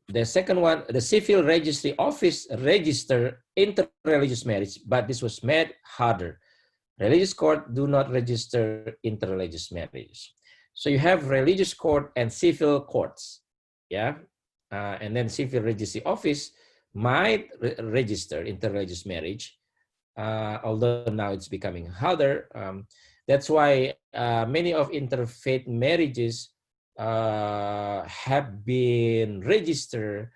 The second one, the civil registry office register interreligious marriage, but this was made harder. Religious court do not register interreligious marriages. So you have religious court and civil courts, yeah, and then civil registry office might register interreligious marriage, although now it's becoming harder. That's why many of interfaith marriages have been registered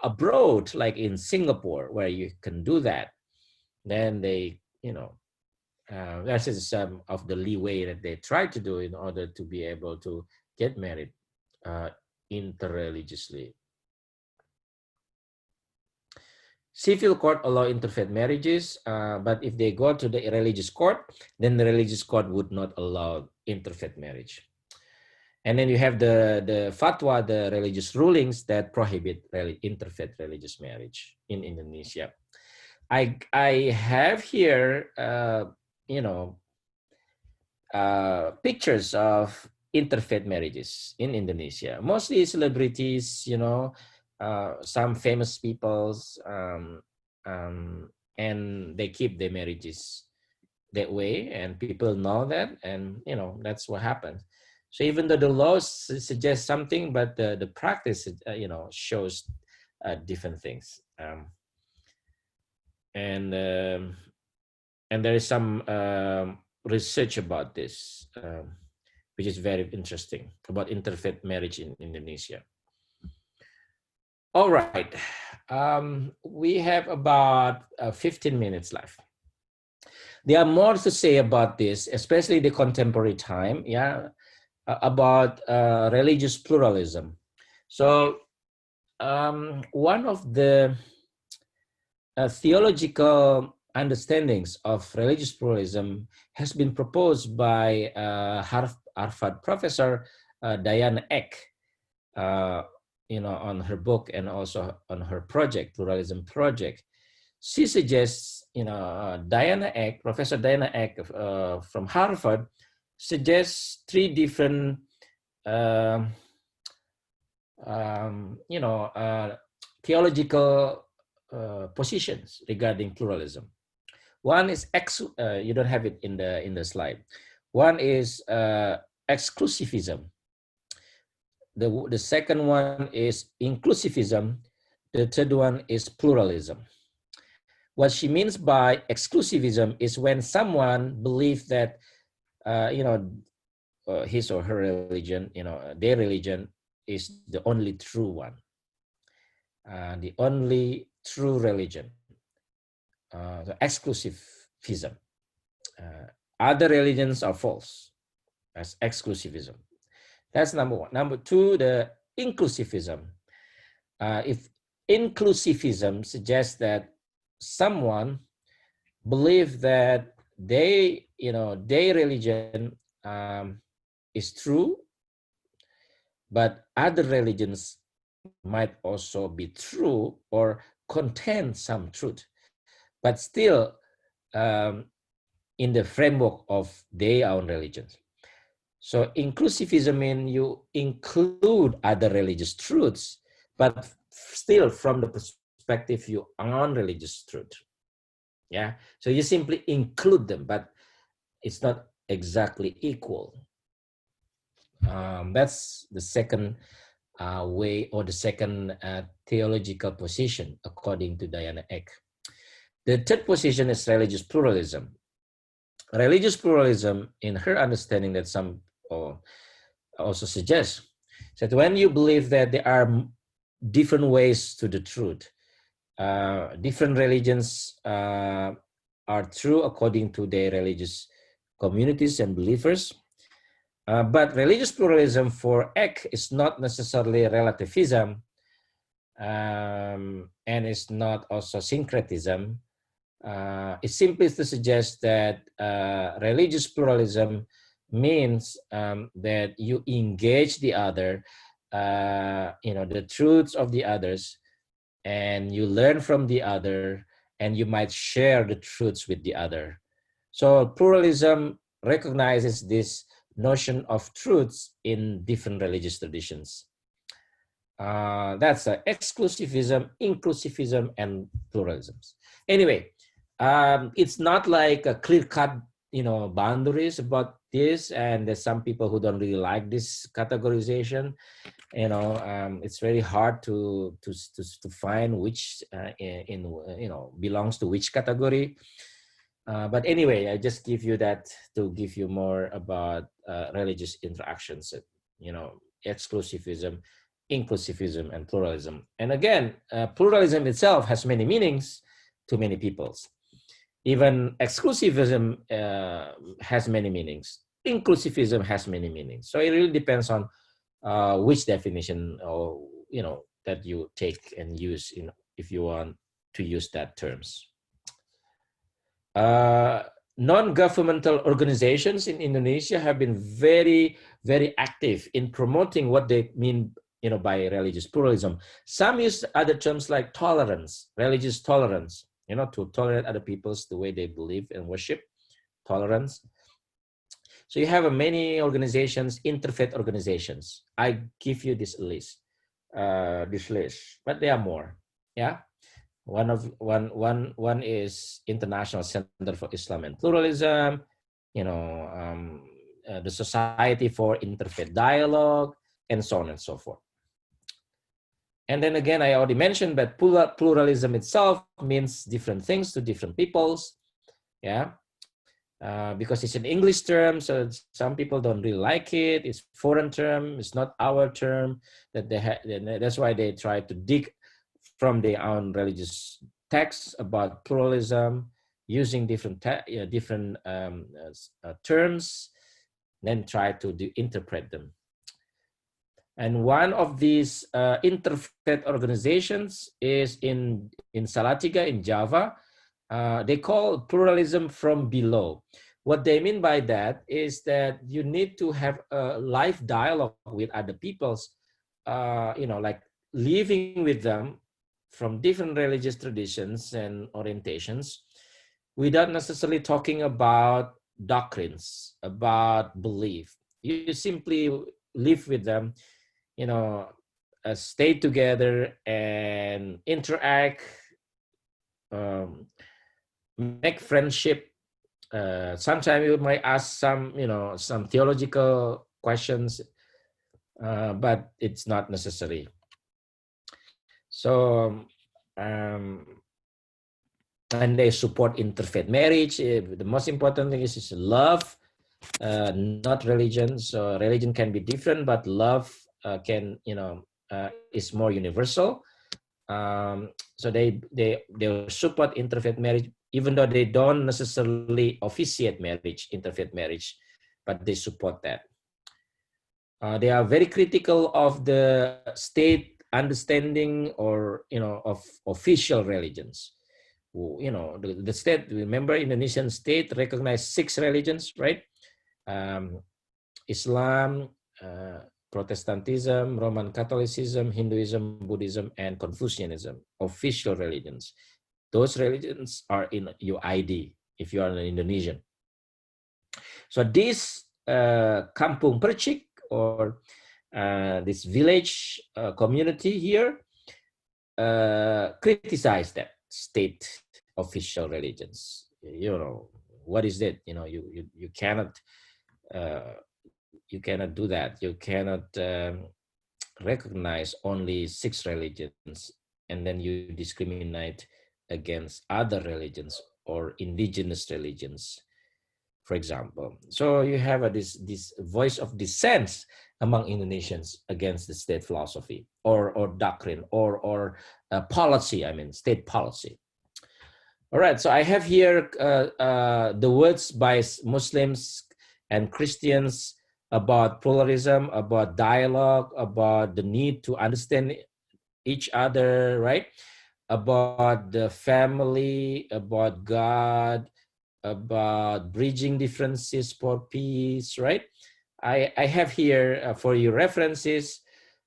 abroad, like in Singapore, where you can do that. Then they, that's just some of the leeway that they try to do in order to be able to get married interreligiously. Civil court allow interfaith marriages, but if they go to the religious court, then the religious court would not allow interfaith marriage. And then you have the fatwa, the religious rulings that prohibit interfaith religious marriage in Indonesia. I have here, pictures of interfaith marriages in Indonesia. Mostly celebrities, some famous peoples, and they keep their marriages that way, and people know that, and that's what happens. So even though the laws suggest something, but the practice, shows different things. And there is some research about this, which is very interesting, about interfaith marriage in Indonesia. All right, we have about 15 minutes left. There are more to say about this, especially the contemporary time, yeah, about religious pluralism. So one of the theological understandings of religious pluralism has been proposed by Harvard professor Diana Eck, on her book and also on her project, Pluralism Project. She suggests, Professor Diana Eck from Harvard suggests three different, theological positions regarding pluralism. One is you don't have it in the slide. One is exclusivism. The second one is inclusivism. The third one is pluralism. What she means by exclusivism is when someone believes that, his or her religion, their religion is the only true one, the only true religion, the exclusivism. Other religions are false. That's exclusivism. That's number one. Number two, the inclusivism. If inclusivism suggests that someone believes that their religion is true, but other religions might also be true or contain some truth, but still um, in the framework of their own religions. So inclusivism means you include other religious truths, but still from the perspective your own religious truth. Yeah. So you simply include them, but it's not exactly equal. That's the second way, or the second theological position, according to Diana Eck. The third position is religious pluralism. Religious pluralism, in her understanding, that some also suggests that when you believe that there are different ways to the truth, different religions are true according to their religious communities and believers. But religious pluralism for Eck is not necessarily relativism, and it's not also syncretism. It simply to suggest that religious pluralism means that you engage the other, the truths of the others, and you learn from the other, and you might share the truths with the other. So pluralism recognizes this notion of truths in different religious traditions. That's exclusivism, inclusivism, and pluralism. Anyway, it's not like a clear-cut, boundaries about this, and there's some people who don't really like this categorization. It's very hard to find which belongs to which category. But anyway, I just give you that to give you more about religious interactions, exclusivism, inclusivism, and pluralism. And again, pluralism itself has many meanings to many peoples. Even exclusivism has many meanings. Inclusivism has many meanings. So it really depends on which definition, or that you take and use, if you want to use that terms. Non-governmental organizations in Indonesia have been very, very active in promoting what they mean, by religious pluralism. Some use other terms like tolerance, religious tolerance, to tolerate other people's the way they believe and worship, tolerance. So you have many organizations, interfaith organizations. I give you this list, but there are more. Yeah. One is International Center for Islam and Pluralism, the Society for Interfaith Dialogue, and so on and so forth. And then again, I already mentioned that pluralism itself means different things to different peoples. Yeah. Because it's an English term, so some people don't really like it. It's a foreign term. It's not our term. That's why they try to dig from their own religious texts about pluralism, using different terms, then try to interpret them. And one of these interfaith organizations is in Salatiga in Java. They call pluralism from below. What they mean by that is that you need to have a live dialogue with other peoples, like living with them from different religious traditions and orientations, without necessarily talking about doctrines, about belief. You simply live with them, stay together and interact, make friendship. Sometimes you might ask some theological questions, but it's not necessary. So and they support interfaith marriage. The most important thing is love, not religion. So religion can be different, but love can, is more universal. So they support interfaith marriage, even though they don't necessarily officiate marriage, interfaith marriage, but they support that. They are very critical of the state understanding, or of official religions. The state, remember, Indonesian state recognized 6 religions, right? Islam, Protestantism, Roman Catholicism, Hinduism, Buddhism, and Confucianism, official religions. Those religions are in your ID if you are an Indonesian. So this Kampung Percik, or this village community here, criticize that state official religions. What is it? You cannot do that. You cannot recognize only 6 religions and then you discriminate against other religions or indigenous religions, for example. So you have this voice of dissent among Indonesians against the state philosophy or doctrine or policy, state policy. All right, so I have here the words by Muslims and Christians about pluralism, about dialogue, about the need to understand each other, right? About the family, about God, about bridging differences for peace, right? I have here for you references,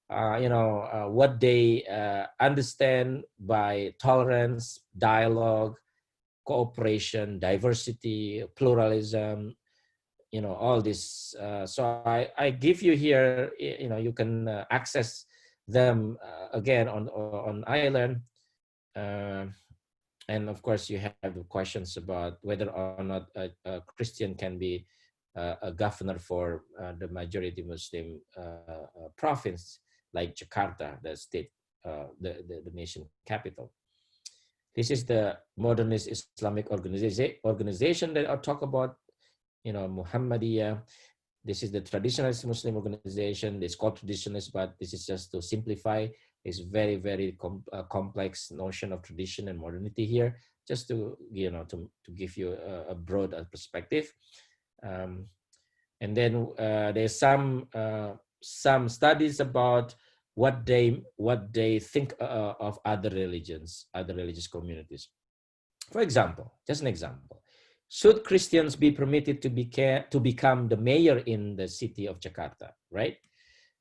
what they understand by tolerance, dialogue, cooperation, diversity, pluralism, all this. So I give you here, you can access them again on iLearn. And of course, you have questions about whether or not a Christian can be a governor for the majority Muslim province like Jakarta, the state, the nation capital. This is the modernist Islamic organization that I'll talk about, Muhammadiyah. This is the traditionalist Muslim organization. It's called traditionalist, but this is just to simplify. It's very, very complex notion of tradition and modernity here, just to, to give you a broad perspective. And then there's some studies about what they think of other religions, other religious communities. For example, just an example. Should Christians be permitted to become the mayor in the city of Jakarta, right?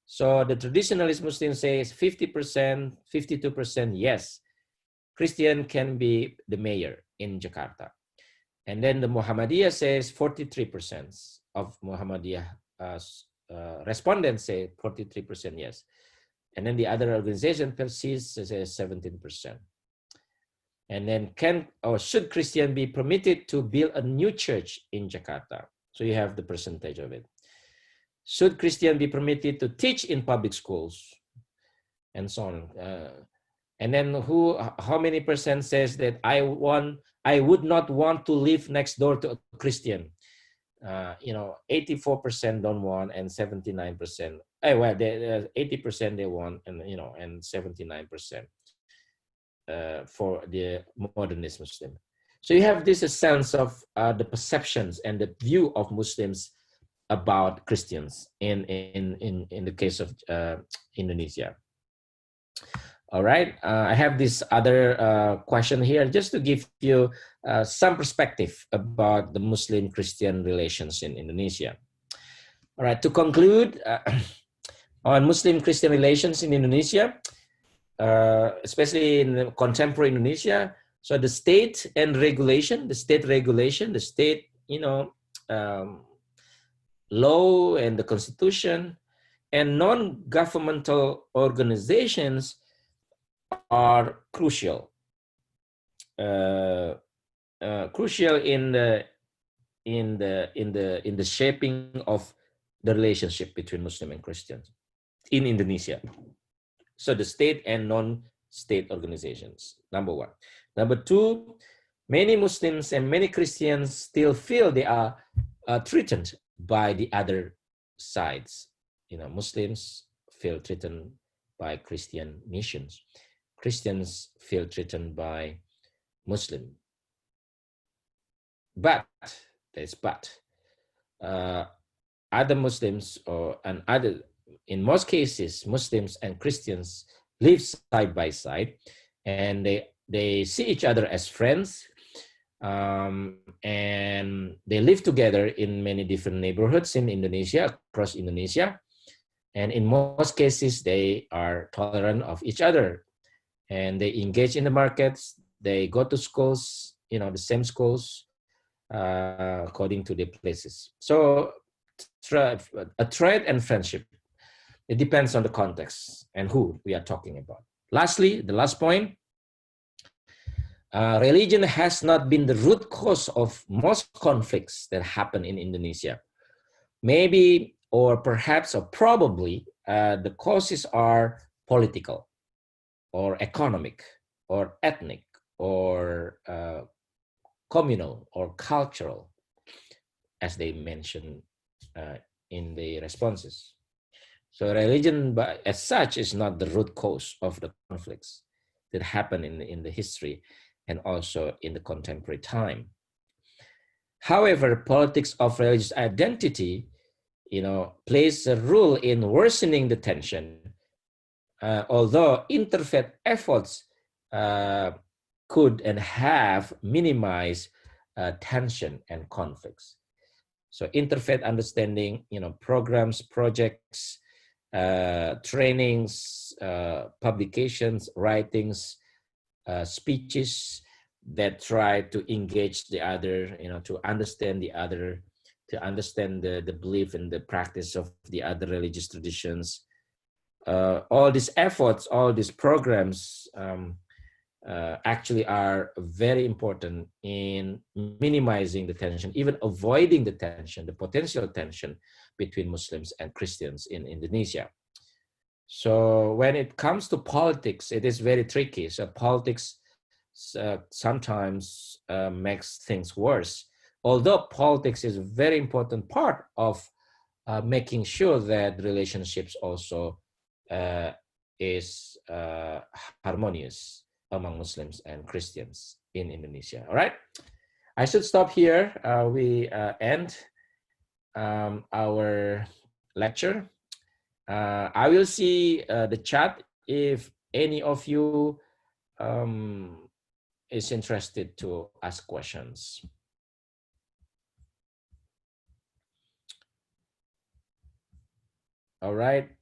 So the traditionalist Muslim says 50%, 52% yes, Christian can be the mayor in Jakarta. And then the Muhammadiyah says 43% of Muhammadiyah respondents say 43% yes. And then the other organization, Persis, says 17%. And then should Christian be permitted to build a new church in Jakarta? So you have the percentage of it. Should Christian be permitted to teach in public schools? And so on. And then how many percent says that I would not want to live next door to a Christian? 84% don't want, and 79%. Well, 80% they want, and 79% for the modernist Muslim. So you have this sense of the perceptions and the view of Muslims about Christians in the case of Indonesia. All right, I have this other question here just to give you some perspective about the Muslim-Christian relations in Indonesia. All right, to conclude on Muslim-Christian relations in Indonesia, especially in contemporary Indonesia, so the state regulation, the state, law and the constitution and non-governmental organizations are crucial. Crucial in the shaping of the relationship between Muslim and Christians in Indonesia. So the state and non-state organizations, number one. Number two, Many Muslims and many Christians still feel they are threatened by the other sides. Muslims feel threatened by Christian missions. Christians feel threatened by Muslim. But there's but. Other Muslims in most cases, Muslims and Christians live side by side, and they see each other as friends, and they live together in many different neighborhoods in Indonesia, across Indonesia. And in most cases, they are tolerant of each other, and they engage in the markets. They go to schools, the same schools, according to their places. So a trade and friendship, it depends on the context and who we are talking about. Lastly, the last point, religion has not been the root cause of most conflicts that happen in Indonesia. Maybe, or perhaps, or probably, the causes are political, or economic, or ethnic, or communal, or cultural, as they mention in the responses. So religion as such is not the root cause of the conflicts that happen in the history and also in the contemporary time. However, politics of religious identity, plays a role in worsening the tension, although interfaith efforts could and have minimized tension and conflicts. So interfaith understanding, programs, projects, trainings, publications, writings, speeches that try to engage the other, to understand the other, to understand the belief and the practice of the other religious traditions. All these efforts, all these programs actually are very important in minimizing the tension, even avoiding the tension, the potential tension between Muslims and Christians in Indonesia. So when it comes to politics, it is very tricky. So politics sometimes makes things worse. Although politics is a very important part of making sure that relationships also is harmonious among Muslims and Christians in Indonesia. All right, I should stop here. We end our lecture. I will see the chat if any of you is interested to ask questions. All right.